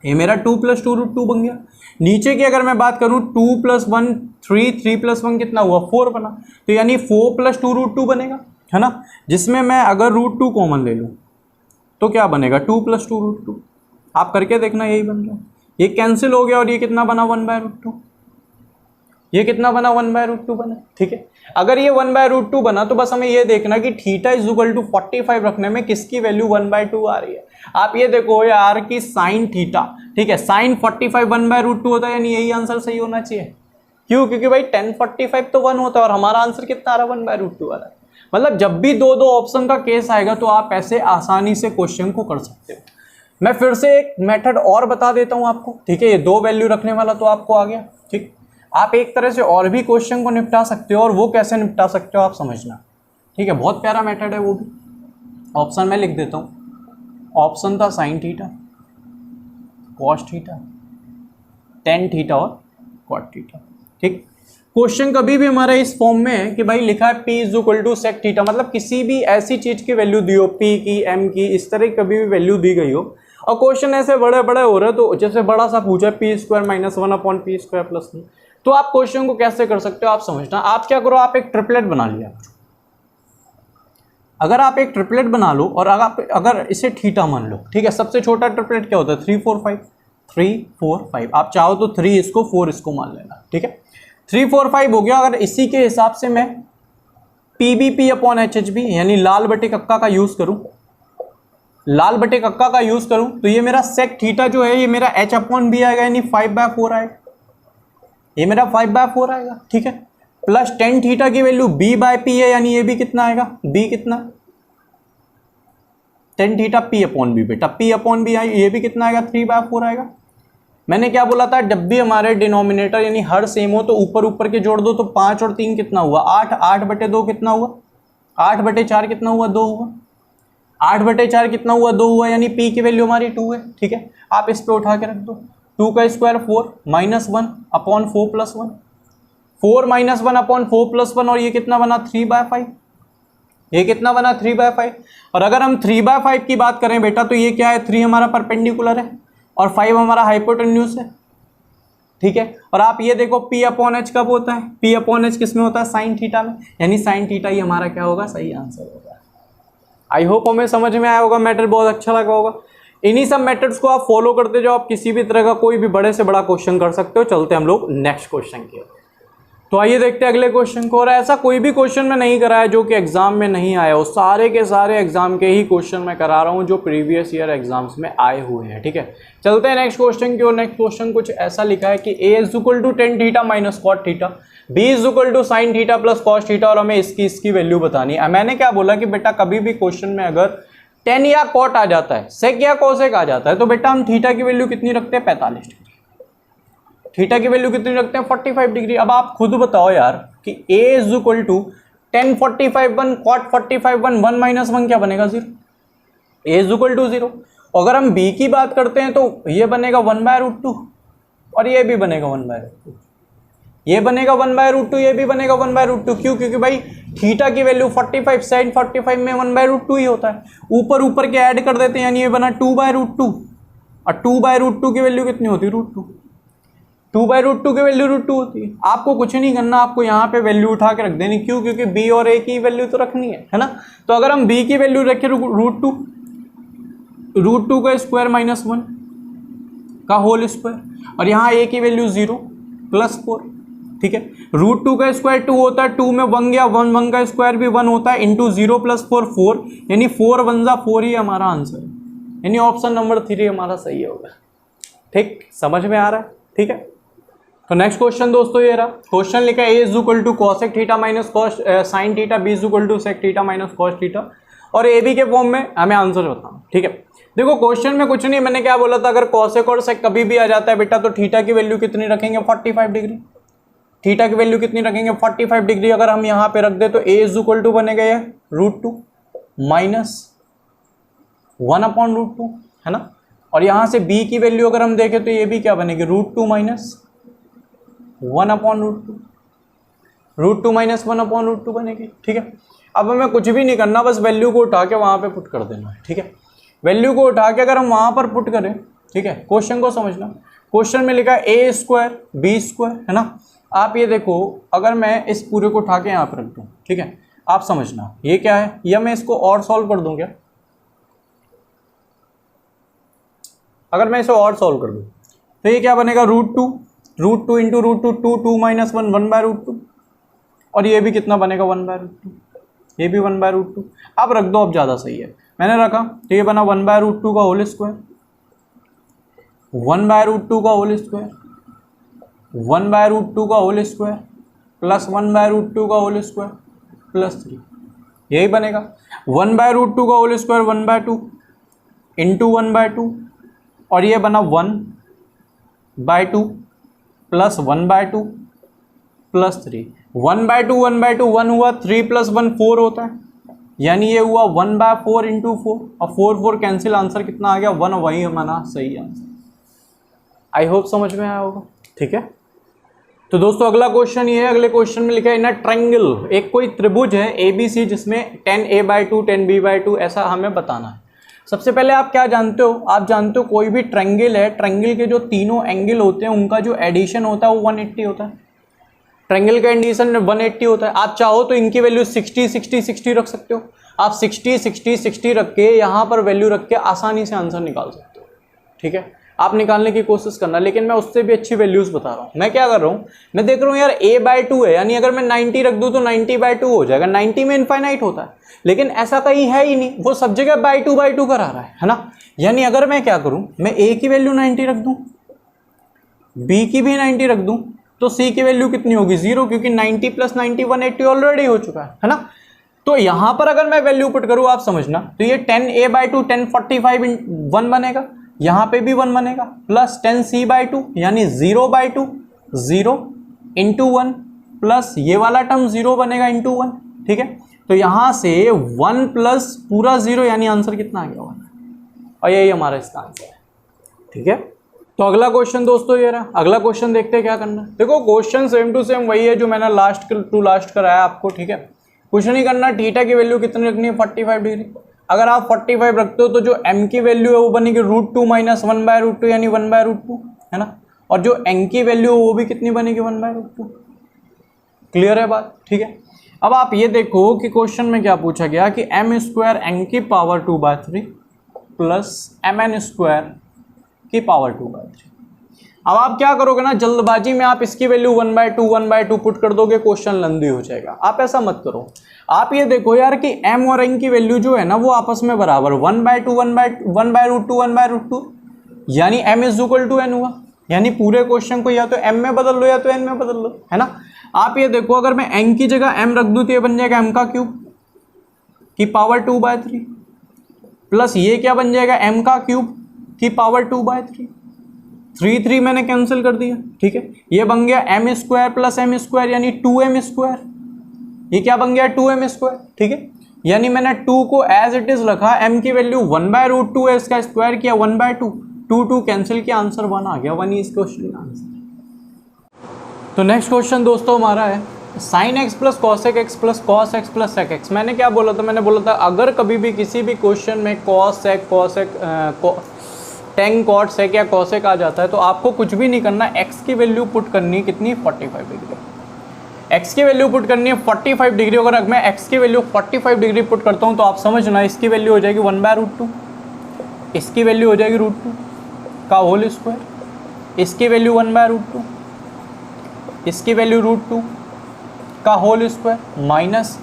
Speaker 1: ये मेरा 2 + 2√2 बन गया। नीचे की अगर मैं बात करूँ 2 + 1 3, 3 + 1 कितना हुआ 4 बना, तो यानी 4 + 2√2 बनेगा, है ना, जिसमें मैं अगर √2 कॉमन ले लूँ तो क्या बनेगा 2 + 2√2। आप करके देखना, यही बन गया, ये कैंसिल हो गया और ये कितना बना 1/√2, ये कितना बना 1/√2 बना। ठीक है, अगर ये 1/√2 बना तो बस हमें ये देखना कि थीटा इज इक्वल टू 45 रखने में किसकी वैल्यू 1/2 आ रही है। आप ये देखो यार कि साइन थीटा, ठीक है, साइन 45 1/√2 होता है, यानी यही आंसर सही होना चाहिए। क्यों, क्योंकि भाई 1045 तो 1 होता है और हमारा आंसर कितना आ रहा है 1/√2 आ रहा है। मतलब जब भी दो दो ऑप्शन का केस आएगा तो आप ऐसे आसानी से क्वेश्चन को कर सकते हो। मैं फिर से एक मेथड और बता देता हूं आपको। ठीक है, ये दो वैल्यू रखने वाला तो आपको आ गया। ठीक, आप एक तरह से और भी क्वेश्चन को निपटा सकते हो, और वो कैसे निपटा सकते हो आप समझना। ठीक है, बहुत प्यारा मेथड है वो भी। ऑप्शन में लिख देता हूँ, ऑप्शन था sine theta, cos theta, tan theta और कॉट थीटा। ठीक, क्वेश्चन कभी भी हमारा इस फॉर्म में है कि भाई लिखा है P = sec थीटा, मतलब किसी भी ऐसी चीज की वैल्यू दी हो, P की, M की, इस तरह की कभी भी वैल्यू दी गई हो, और क्वेश्चन ऐसे बड़े बड़े हो रहे हैं, तो जैसे बड़ा सा पूछा P² - 1 / P² + 1, तो आप क्वेश्चन को कैसे कर सकते हो आप समझना। आप क्या करो, आप एक ट्रिपलेट बना लिया। अगर आप एक ट्रिपलेट बना लो और अगर इसे थीटा मान लो, ठीक है, सबसे छोटा ट्रिपलेट क्या होता है 3 4 5, 3 4 5, आप चाहो तो 3 इसको 4 इसको मान लेना। ठीक है, 3 4 5 हो गया। अगर इसी के हिसाब से मैं PBP/HHB यानी लाल बटे कक्का का यूज करूं, लाल बटे कक्का का यूज करूं, तो ये मेरा सेक थीटा जो है ये मेरा H/B आएगा, यानी 5/4 आएगा, ये मेरा 5/4 आएगा। ठीक है, प्लस टेन थीटा की वैल्यू B/P है, यानी ये भी कितना आएगा, B कितना, टेन थीटा P/B बेटा, P/B आई, ये भी कितना आएगा 3/4 आएगा। मैंने क्या बोला था, जब भी हमारे डिनोमिनेटर यानी हर सेम हो तो ऊपर ऊपर के जोड़ दो, तो 5 और 3 कितना हुआ 8, 8/2 कितना हुआ 8/4 कितना हुआ 2 हुआ, 8/4 कितना हुआ 2 हुआ, यानी P की वैल्यू हमारी 2 है। ठीक है, आप इस पे उठा के रख दो, 2 का स्क्वायर 4 -1 अपॉन 4 + 1, 4 - 1 अपॉन 4 + 1, और ये कितना बना 3/5, ये कितना बना 3/5। और अगर हम 3/5 की बात करें बेटा, तो ये क्या है, 3 हमारा परपेंडिकुलर है और 5 हमारा हाइपोटेन्यूज है। ठीक है, और आप ये देखो P/H कब होता है, P/H किस में होता है, साइन थीटा में, यानी साइन थीटा ही हमारा क्या होगा, सही आंसर होगा। आई होप हमें समझ में आया होगा, मैटर बहुत अच्छा लगा होगा। इन्हीं सब मेथड्स को आप फॉलो करते जाओ, आप किसी भी तरह का कोई भी बड़े से बड़ा क्वेश्चन कर सकते हो। चलते हम लोग नेक्स्ट क्वेश्चन की ओर। तो आइए देखते हैं अगले क्वेश्चन को। और ऐसा कोई भी क्वेश्चन में नहीं करा है जो कि एग्जाम में नहीं आया हो, सारे के सारे एग्जाम के ही क्वेश्चन मैं करा रहा हूं जो प्रीवियस ईयर एग्जाम्स में आए हुए हैं। ठीक है, चलते हैं नेक्स्ट क्वेश्चन की ओर। नेक्स्ट क्वेश्चन कुछ ऐसा लिखा है कि A = tan theta - cot theta, B = sin theta + cos theta, और हमें इसकी वैल्यू बतानी है। मैंने क्या बोला कि बेटा कभी भी क्वेश्चन में अगर tan या cot आ जाता है, sec या cosec आ जाता है, तो बेटा हम थीटा की वैल्यू कितनी रखते हैं 45 डिग्री, थीटा की वैल्यू कितनी रखते हैं 45 डिग्री। अब आप खुद बताओ यार कि A = tan 45 1 cot 45 1, 1 - 1 क्या बनेगा 0, A = 0। अगर हम B की बात करते हैं तो ये बनेगा 1/√2 और ये भी बनेगा 1/√2, ये बनेगा 1/√2, ये भी बनेगा 1/√2। क्यों, क्योंकि भाई थीटा की वैल्यू 45 sin 45 में 1/√2 ही होता है, ऊपर ऊपर के ऐड कर देते हैं, यानी ये बना 2/√2, और 2/√2 की वैल्यू कितनी होती है √2, 2/√2 की वैल्यू √2 होती है। आपको कुछ नहीं करना, आपको यहाँ पे वैल्यू उठा के रख देनी। क्यों, क्योंकि B और A की वैल्यू तो रखनी है ना। तो अगर हम B की वैल्यू रखें √2 का स्क्वायर -1 का होल स्क्वायर, और यहाँ a की वैल्यू 0 प्लस 4, ठीक है। √2 का स्क्वायर 2 होता है, 2 में 1 गया, 1 का स्क्वायर भी 1 होता है, इंटू 0 प्लस 4 4, यानी 4 1 जा 4 ही हमारा आंसर है, यानी ऑप्शन नंबर 3 हमारा सही होगा। ठीक, समझ में आ रहा है, ठीक है। तो नेक्स्ट क्वेश्चन दोस्तों ये रहा, क्वेश्चन लिखा है a is equal to cosec theta minus cos sine theta, b is equal to sec theta minus cos theta, और ए बी के फॉर्म में हमें आंसर बताना, ठीक है। देखो क्वेश्चन में कुछ नहीं, मैंने क्या बोला था, अगर कॉसेक और सेक कभी भी आ जाता है बेटा तो थीटा की वैल्यू कितनी रखेंगे 45 डिग्री, थीटा की वैल्यू कितनी रखेंगे 45 डिग्री। अगर हम यहाँ पे रख दे तो a इज इक्वल टू बनेगा ये √2 माइनस 1/√2, है ना। और यहाँ से b की वैल्यू अगर हम देखें तो ये भी क्या बनेगी √2 माइनस 1/√2, √2 माइनस 1/√2 बनेगी, ठीक है। अब हमें कुछ भी नहीं करना, बस वैल्यू को उठा के वहाँ पे पुट कर देना है, ठीक है। वैल्यू को उठा के अगर हम वहाँ पर पुट करें, ठीक है, क्वेश्चन को समझना, क्वेश्चन में लिखा है a स्क्वायर b स्क्वायर, है ना। आप ये देखो, अगर मैं इस पूरे को उठा के यहाँ पर रख दूँ, ठीक है, आप समझना ये क्या है, या मैं इसको और सॉल्व कर दूँ क्या, अगर मैं इसे और सॉल्व कर दूँ तो ये क्या बनेगा √2 इंटू √2 2 माइनस 1 1/√2, और ये भी कितना बनेगा 1/√2, ये भी 1/√2। अब रख दो, अब ज़्यादा सही है, मैंने रखा तो ये बना 1/√2 का होल स्क्वायर, 1/√2 का होल स्क्वायर, 1/√2 का होल स्क्वायर प्लस 1/√2 का होल स्क्वायर प्लस 3, यही बनेगा 1/√2 का होल स्क्वायर 1/2 इंटू 1/2, और ये बना 1/2 प्लस 1/2 प्लस 3, 1/2 1/2 1 हुआ, 3 प्लस 1 4 होता है, यानी ये हुआ 1/4 इंटू 4, और 4 4 कैंसिल, आंसर कितना आ गया 1, वही हमारा सही आंसर। आई होप समझ में आया होगा, ठीक है। तो दोस्तों अगला क्वेश्चन ये है, अगले क्वेश्चन में लिखा है इन ट्रायंगल, एक कोई त्रिभुज है ABC जिसमें 10a/2 10b/2 ऐसा हमें बताना है। सबसे पहले आप क्या जानते हो, आप जानते हो कोई भी ट्रायंगल है, ट्रायंगल के जो तीनों एंगल होते हैं उनका जो एडिशन होता है वो 180 होता है, ट्रायंगल का एडिशन 180 होता है। आप चाहो तो इनकी वैल्यू 60 60 60 रख सकते हो, आप 60 60 60 रख के यहाँ पर वैल्यू रख के आसानी से आंसर निकाल सकते हो, ठीक है। आप निकालने की कोशिश करना, लेकिन मैं उससे भी अच्छी वैल्यूज बता रहा हूँ। मैं क्या कर रहा हूँ, मैं देख रहा हूँ यार a/2 है, यानी अगर मैं 90 रख दूँ तो 90/2 हो जाएगा, 90 में इनफाइनाइट होता है, लेकिन ऐसा कहीं है ही नहीं, वो सब जगह /2 करा रहा है ना। यानी अगर मैं क्या करूँ, मैं a की वैल्यू 90 रख दूँ, b की भी 90 रख दूँ, तो c की वैल्यू कितनी होगी 0, क्योंकि 90 प्लस 90 180 ऑलरेडी हो चुका है ना। तो यहां पर अगर मैं वैल्यू पुट करूं, आप समझना, तो ये 10a/2 1045 1 बनेगा, यहां पे भी 1 बनेगा, प्लस 10c/2 यानी 0/2 0 इंटू 1, प्लस ये वाला टर्म 0 बनेगा इंटू 1, ठीक है। तो यहां से 1 प्लस पूरा 0, यानी आंसर कितना आ गया 1, और यही हमारा इसका आंसर है, ठीक है। तो अगला क्वेश्चन दोस्तों ये रहा, अगला क्वेश्चन देखते हैं क्या करना है। देखो क्वेश्चन सेम टू सेम वही है जो मैंने लास्ट कराया आपको, ठीक है। कुछ नहीं करना, थीटा की वैल्यू कितनी रखनी है 45 डिग्री। अगर आप 45 रखते हो तो जो m की वैल्यू है वो बनेगी √2 माइनस 1/√2, यानी 1/√2, है ना। और जो n की वैल्यू है वो भी कितनी बनेगी 1/√2। क्लियर है बात, ठीक है। अब आप ये देखो कि क्वेश्चन में क्या पूछा गया कि m स्क्वायर n की पावर 2/3 प्लस mn स्क्वायर की पावर 2/3। अब आप क्या करोगे ना, जल्दबाजी में आप इसकी वैल्यू 1/2 पुट कर दोगे, क्वेश्चन लंबी हो जाएगा। आप ऐसा मत करो, आप ये देखो यार कि m और n की वैल्यू जो है ना वो आपस में बराबर 1/2 यानी m is equal to n हुआ, यानी पूरे क्वेश्चन को या तो m में बदल लो या तो n में बदल लो, है ना। आप ये देखो, अगर मैं n की जगह m रख दूं तो ये बन जाएगा m का क्यूब की पावर 2/3, प्लस ये क्या बन जाएगा m का क्यूब की पावर 2/3, 3 मैंने कैंसिल कर दिया, ठीक है। ये बन गया m square plus m square यानी 2m स्क्वायर, ये क्या बन गया 2m स्क्वायर, ठीक है। यानी मैंने 2 को एज इट इज रखा, m की वैल्यू 1/√2 है, इसका स्क्वायर किया 1/2, 2 कैंसिल किया, आंसर 1 आ गया, 1 ही इस क्वेश्चन का आंसर। तो नेक्स्ट क्वेश्चन दोस्तों हमारा है sin x plus cos x plus cos x plus sec x। मैंने क्या बोला था, मैंने बोला था अगर कभी भी किसी भी क्वेश्चन में cos sec tan cot sec या cos sec आ जाता है तो आपको कुछ भी नहीं करना, x की वैल्यू पुट करनी कितनी 45 डिग्री, x की वैल्यू पुट करनी है 45 डिग्री। अगर मैं x की वैल्यू 45 डिग्री पुट करता हूँ तो आप समझना इसकी वैल्यू हो जाएगी 1/√2, इसकी वैल्यू हो जाएगी √2 का होल स्क्वायर, इसकी वैल्यू 1/√2, इसकी वैल्यू √2 का होल स्क्वायर माइनस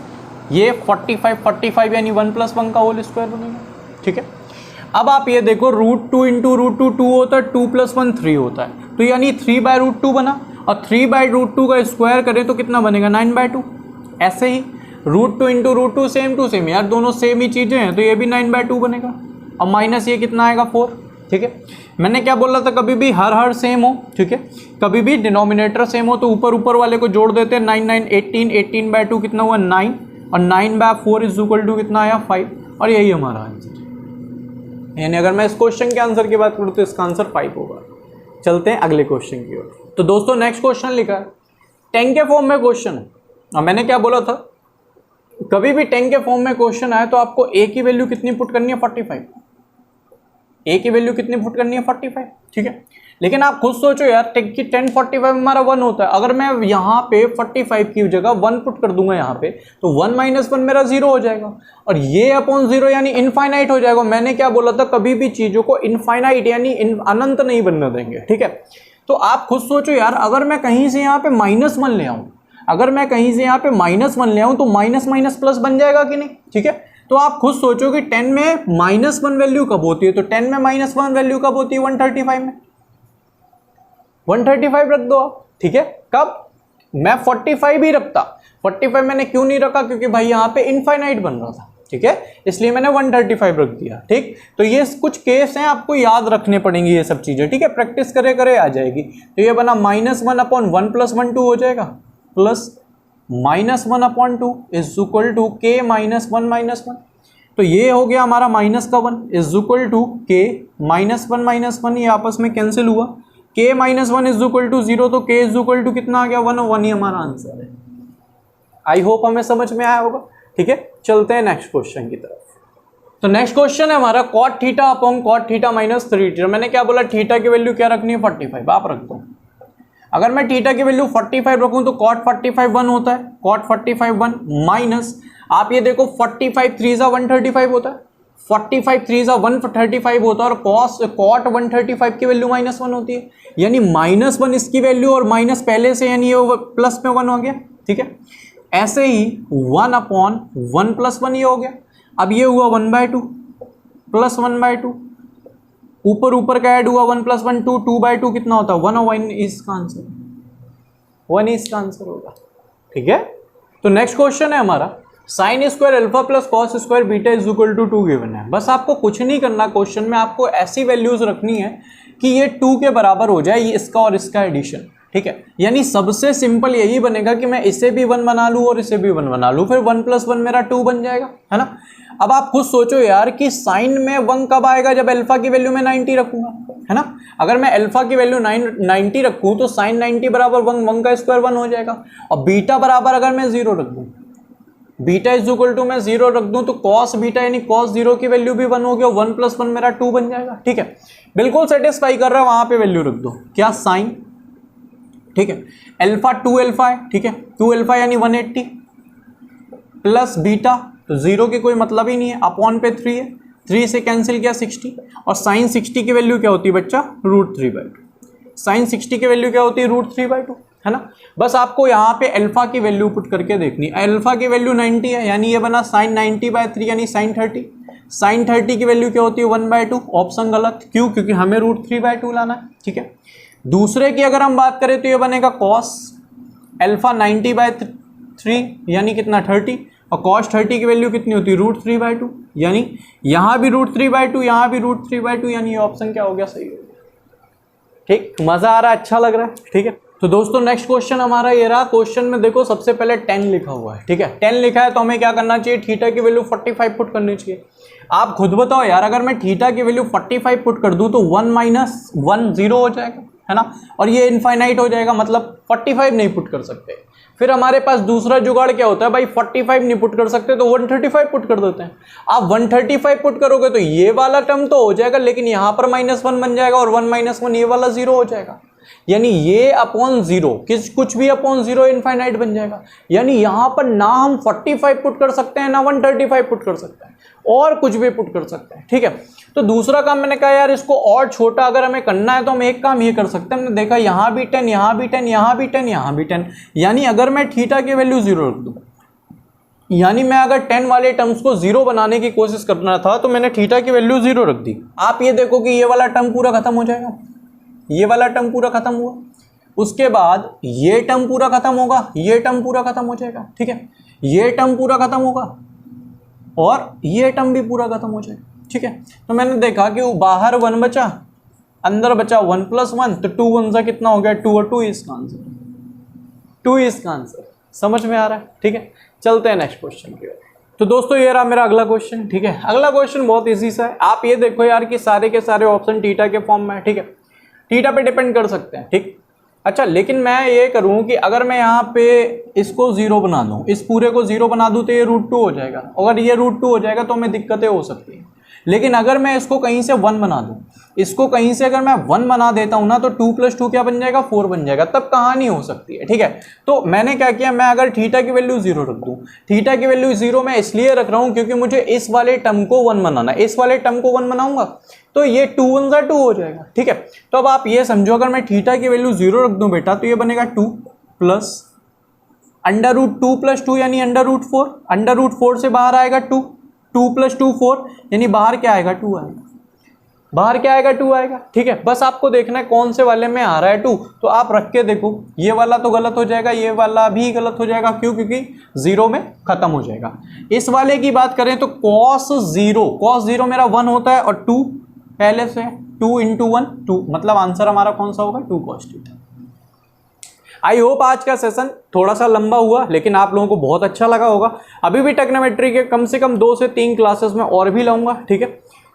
Speaker 1: ये 45 यानी 1 + 1 का होल स्क्वायर बनेगा। ठीक है, अब आप ये देखो √2 इंटू √2 2 होता है, 2 + 1 3 होता है, तो यानी 3/√2 बना, और 3/√2 का स्क्वायर करें तो कितना बनेगा 9/2। ऐसे ही √2 इंटू √2 सेम टू सेम, यार दोनों सेम ही चीज़ें हैं, तो ये भी 9/2 बनेगा, और माइनस ये कितना आएगा 4। ठीक है, मैंने क्या बोला था, कभी भी हर सेम हो, ठीक है, कभी भी डिनोमिनेटर सेम हो तो ऊपर वाले को जोड़ देते हैं, 9 9 18, 18/2 कितना हुआ 9, और 9/4 = कितना आया 5, और यही हमारा आंसर है। यानी अगर मैं इस क्वेश्चन के आंसर की बात करूँ तो इसका आंसर 5 होगा। चलते हैं अगले क्वेश्चन की ओर। तो दोस्तों नेक्स्ट क्वेश्चन लिखा है 10 के फॉर्म में क्वेश्चन है, और मैंने क्या बोला था, कभी भी 10 के फॉर्म में क्वेश्चन आए तो आपको a की वैल्यू कितनी पुट करनी है 45, a की वैल्यू कितनी पुट करनी है 45। ठीक है, लेकिन आप खुद सोचो यार, 10 45 हमारा 1 होता है, अगर मैं यहाँ पे 45 की जगह 1 पुट कर दूंगा यहाँ पे, तो 1 - 1 मेरा 0 हो जाएगा, और ये अपॉन 0 यानी इनफाइनाइट हो जाएगा। मैंने क्या बोला था, कभी भी चीज़ों को इनफाइनाइट यानी अनंत नहीं बनने देंगे। ठीक है, तो आप खुद सोचो यार, अगर मैं कहीं से यहाँ पे -1 ले आऊँ, अगर मैं कहीं से यहाँ पे -1 ले आऊँ तो माइनस माइनस प्लस बन जाएगा कि नहीं। ठीक है, तो आप खुद सोचो कि 10 में -1 वैल्यू कब होती है, तो 10 में -1 वैल्यू कब होती है 135 में, 135 रख दो आप। ठीक है, कब मैं 45 ही रखता, 45 मैंने क्यों नहीं रखा, क्योंकि भाई यहाँ पे इनफाइनाइट बन रहा था। ठीक है, इसलिए मैंने 135 रख दिया। ठीक, तो ये कुछ केस हैं, आपको याद रखने पड़ेंगे ये सब चीजें। ठीक है, प्रैक्टिस करे करे आ जाएगी। तो ये बना -1/1 + 1 2 हो जाएगा, प्लस -1/2 = k - 1 - 1। तो ये हो गया हमारा -1 = k - 1 - 1, ये आपस में कैंसिल हुआ, k - 1 = 0, तो k = कितना आ गया 1 और 1 ही हमारा आंसर है। आई होप हमें समझ में आया होगा। ठीक है, चलते हैं नेक्स्ट क्वेश्चन की तरफ। तो नेक्स्ट क्वेश्चन है हमारा cot θ अपॉन cot θ - 3θ। मैंने क्या बोला, थीटा की वैल्यू क्या रखनी है 45, आप रख दो। अगर मैं थीटा की वैल्यू 45 रखूं तो cot 45 1 होता है, cot 45 1 माइनस, आप ये देखो 45 3 = 135 होता है, 45 3 = 135 होता है, और cot 135 की वैल्यू -1 होती है, यानी -1 इसकी वैल्यू, और माइनस पहले से यानी ये प्लस में 1 हो गया। ठीक है, ऐसे ही 1/1 + 1 ये हो गया। अब ये हुआ 1/2 प्लस 1/2, ऊपर का ऐड हुआ 1 + 1 2, 2/2 कितना होता है 1, और 1 इसका आंसर, 1 इसका आंसर होगा। ठीक है, तो नेक्स्ट क्वेश्चन है हमारा sin² α + cos² β = 2 गिवन है। बस आपको कुछ नहीं करना, क्वेश्चन में आपको ऐसी वैल्यूज रखनी है कि ये 2 के बराबर हो जाए, ये इसका और इसका एडिशन। ठीक है, यानी सबसे सिंपल यही बनेगा कि मैं इसे भी 1 बना लूँ और इसे भी 1 बना लूँ, फिर 1 + 1 मेरा 2 बन जाएगा, है ना। अब आप खुद सोचो यार कि साइन में 1 कब आएगा, जब अल्फा की वैल्यू मैं 90 रखूंगा, है ना। अगर मैं अल्फा की वैल्यू 90 रखूँ तो साइन 90 बराबर 1 का स्क्वायर 1 हो जाएगा, और बीटा बराबर अगर मैं 0 रख दूँ, बीटा = मैं 0 रख दूं, तो cos बीटा यानी cos 0 की वैल्यू भी 1 हो गया, 1 + 1 मेरा 2 बन जाएगा। ठीक है, बिल्कुल सेटिस्फाई कर रहा है, वहां पे वैल्यू रख दो, क्या साइन। ठीक है, अल्फा 2α है, ठीक है, 2α यानी 180 प्लस बीटा, तो 0 की कोई मतलब ही नहीं है, अपॉन पे 3 है, 3 से कैंसिल किया 60, और साइन 60 की वैल्यू क्या होती है बच्चा √3/2, साइन 60 की वैल्यू क्या होती है √3/2, है ना। बस आपको यहाँ पे अल्फा की वैल्यू पुट करके देखनी है, अल्फा की वैल्यू 90 है, यानी ये बना साइन 90/3 यानी साइन 30, साइन 30 की वैल्यू क्या होती है 1/2, ऑप्शन गलत, क्यों, क्योंकि हमें √3/2 लाना है। ठीक है, दूसरे की अगर हम बात करें तो ये बनेगा cos अल्फा 90/3 यानी कितना 30, और cos 30 की वैल्यू कितनी होती है √3/2, यानी यहाँ भी √3/2 यहाँ भी √3/2, यानी ये ऑप्शन क्या हो गया, सही हो गया। ठीक, मजा आ रहा है, अच्छा लग रहा है। ठीक है, तो दोस्तों नेक्स्ट क्वेश्चन हमारा ये रहा। क्वेश्चन में देखो सबसे पहले 10 लिखा हुआ है, ठीक है, 10 लिखा है तो हमें क्या करना चाहिए, थीटा की वैल्यू 45 पुट करनी चाहिए। आप खुद बताओ यार, अगर मैं थीटा की वैल्यू 45 पुट कर दूं तो 1 - 1 0 हो जाएगा, है ना, और ये इनफाइनाइट हो जाएगा, मतलब 45 नहीं पुट कर सकते। फिर हमारे पास दूसरा जुगाड़ क्या होता है भाई, 45 नहीं पुट कर सकते तो 135 पुट कर देते हैं। आप 135 पुट करोगे तो ये वाला टर्म तो हो जाएगा, लेकिन यहाँ पर -1 बन जाएगा, और 1 - 1 ये वाला 0 हो जाएगा। यानी ये अपॉन जीरो कुछ भी अपॉन जीरो इनफाइनाइट बन जाएगा। यानी यहां पर ना हम 45 पुट कर सकते हैं ना 135 पुट कर सकते हैं, और कुछ भी पुट कर सकते हैं। ठीक है, तो दूसरा काम मैंने कहा यार इसको और छोटा अगर हमें करना है तो हम एक काम ये कर सकते हैं, हमने देखा यहां भी 10, यहां भी 10, यहां भी 10, यहां भी 10, यानी अगर मैं थीटा की वैल्यू जीरो रख दूं, यानी मैं अगर 10 वाले टर्म्स को जीरो बनाने की कोशिश करना था तो मैंने थीटा की वैल्यू जीरो रख दी। आप ये देखो कि ये वाला टर्म पूरा खत्म हो जाएगा, ये वाला टर्म पूरा खत्म हुआ, उसके बाद ये टर्म पूरा खत्म होगा, ये टर्म पूरा खत्म हो जाएगा। ठीक है, ये टर्म पूरा खत्म होगा और ये टर्म भी पूरा खत्म हो जाएगा। ठीक है, तो मैंने देखा कि बाहर 1 बचा, अंदर बचा 1 + 1, तो 2 1 सा कितना हो गया 2, और 2 इसका आंसर, 2 इसका आंसर। समझ में आ रहा है? ठीक है, चलते हैं नेक्स्ट क्वेश्चन की ओर। तो दोस्तों ये रहा मेरा अगला क्वेश्चन। ठीक है, अगला क्वेश्चन बहुत इजी सा है। आप ये देखो यार कि सारे के सारे ऑप्शन थीटा के फॉर्म में है। ठीक है, थीटा पे डिपेंड कर सकते हैं। ठीक, अच्छा, लेकिन मैं ये करूं कि अगर मैं यहाँ पे इसको जीरो बना दूं, इस पूरे को जीरो बना दूं, तो ये √2 हो जाएगा। अगर ये √2 हो जाएगा तो हमें दिक्कतें हो सकती हैं। लेकिन अगर मैं इसको कहीं से 1 बना दूं, इसको कहीं से अगर मैं 1 बना देता हूं ना, तो 2 + 2 क्या बन जाएगा 4 बन जाएगा, तब कहानी हो सकती है। ठीक है, तो मैंने क्या किया, मैं अगर थीटा की वैल्यू जीरो रख दूं, थीटा की वैल्यू जीरो मैं इसलिए रख रहा हूं क्योंकि मुझे इस वाले टर्म को 1 बनाना है। इस वाले टर्म को 1 बनाऊंगा तो ये 2 1 सा 2 हो जाएगा। ठीक है, तो अब आप ये समझो, अगर मैं थीटा की वैल्यू जीरो रख दूं बेटा, तो ये बनेगा 2 प्लस √2 + 2 यानी √4, √4 से बाहर आएगा 2, 2 + 2 4, यानी बाहर क्या आएगा 2 आएगा, बाहर क्या आएगा 2 आएगा। ठीक है, बस आपको देखना है कौन से वाले में आ रहा है 2, तो आप रख के देखो, ये वाला तो गलत हो जाएगा, ये वाला भी गलत हो जाएगा। क्यों? क्योंकि जीरो में खत्म हो जाएगा। इस वाले की बात करें तो cos जीरो मेरा 1 होता है, और 2 पहले से 2 × 1 2, मतलब आंसर हमारा कौन सा होगा 2 cos θ। आई होप आज का सेशन थोड़ा सा लंबा हुआ, लेकिन आप लोगों को बहुत अच्छा लगा होगा। अभी भी ट्रिग्नोमेट्री के कम से कम 2 से 3 क्लासेस में और भी लाऊंगा। ठीक है,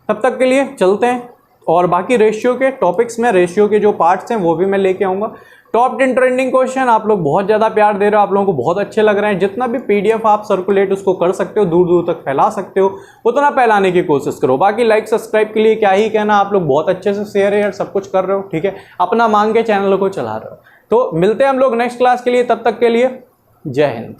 Speaker 1: तब तक के लिए चलते हैं, और बाकी रेशियो के टॉपिक्स में, रेशियो के जो पार्ट्स हैं वो भी मैं लेके आऊँगा। टॉप 10 ट्रेंडिंग क्वेश्चन आप लोग बहुत ज़्यादा प्यार दे रहे हो, आप लोगों को बहुत अच्छे लग रहे हैं। जितना भी PDF आप सर्कुलेट उसको कर सकते हो, दूर दूर तक फैला सकते हो, उतना फैलाने की कोशिश करो। बाकी लाइक सब्सक्राइब के लिए क्या ही कहना, आप लोग बहुत अच्छे से शेयर यार सब कुछ कर रहे हो। ठीक है, अपना मांग के चैनल को चला रहे हो। तो मिलते हैं हम लोग नेक्स्ट क्लास के लिए, तब तक के लिए जय हिंद।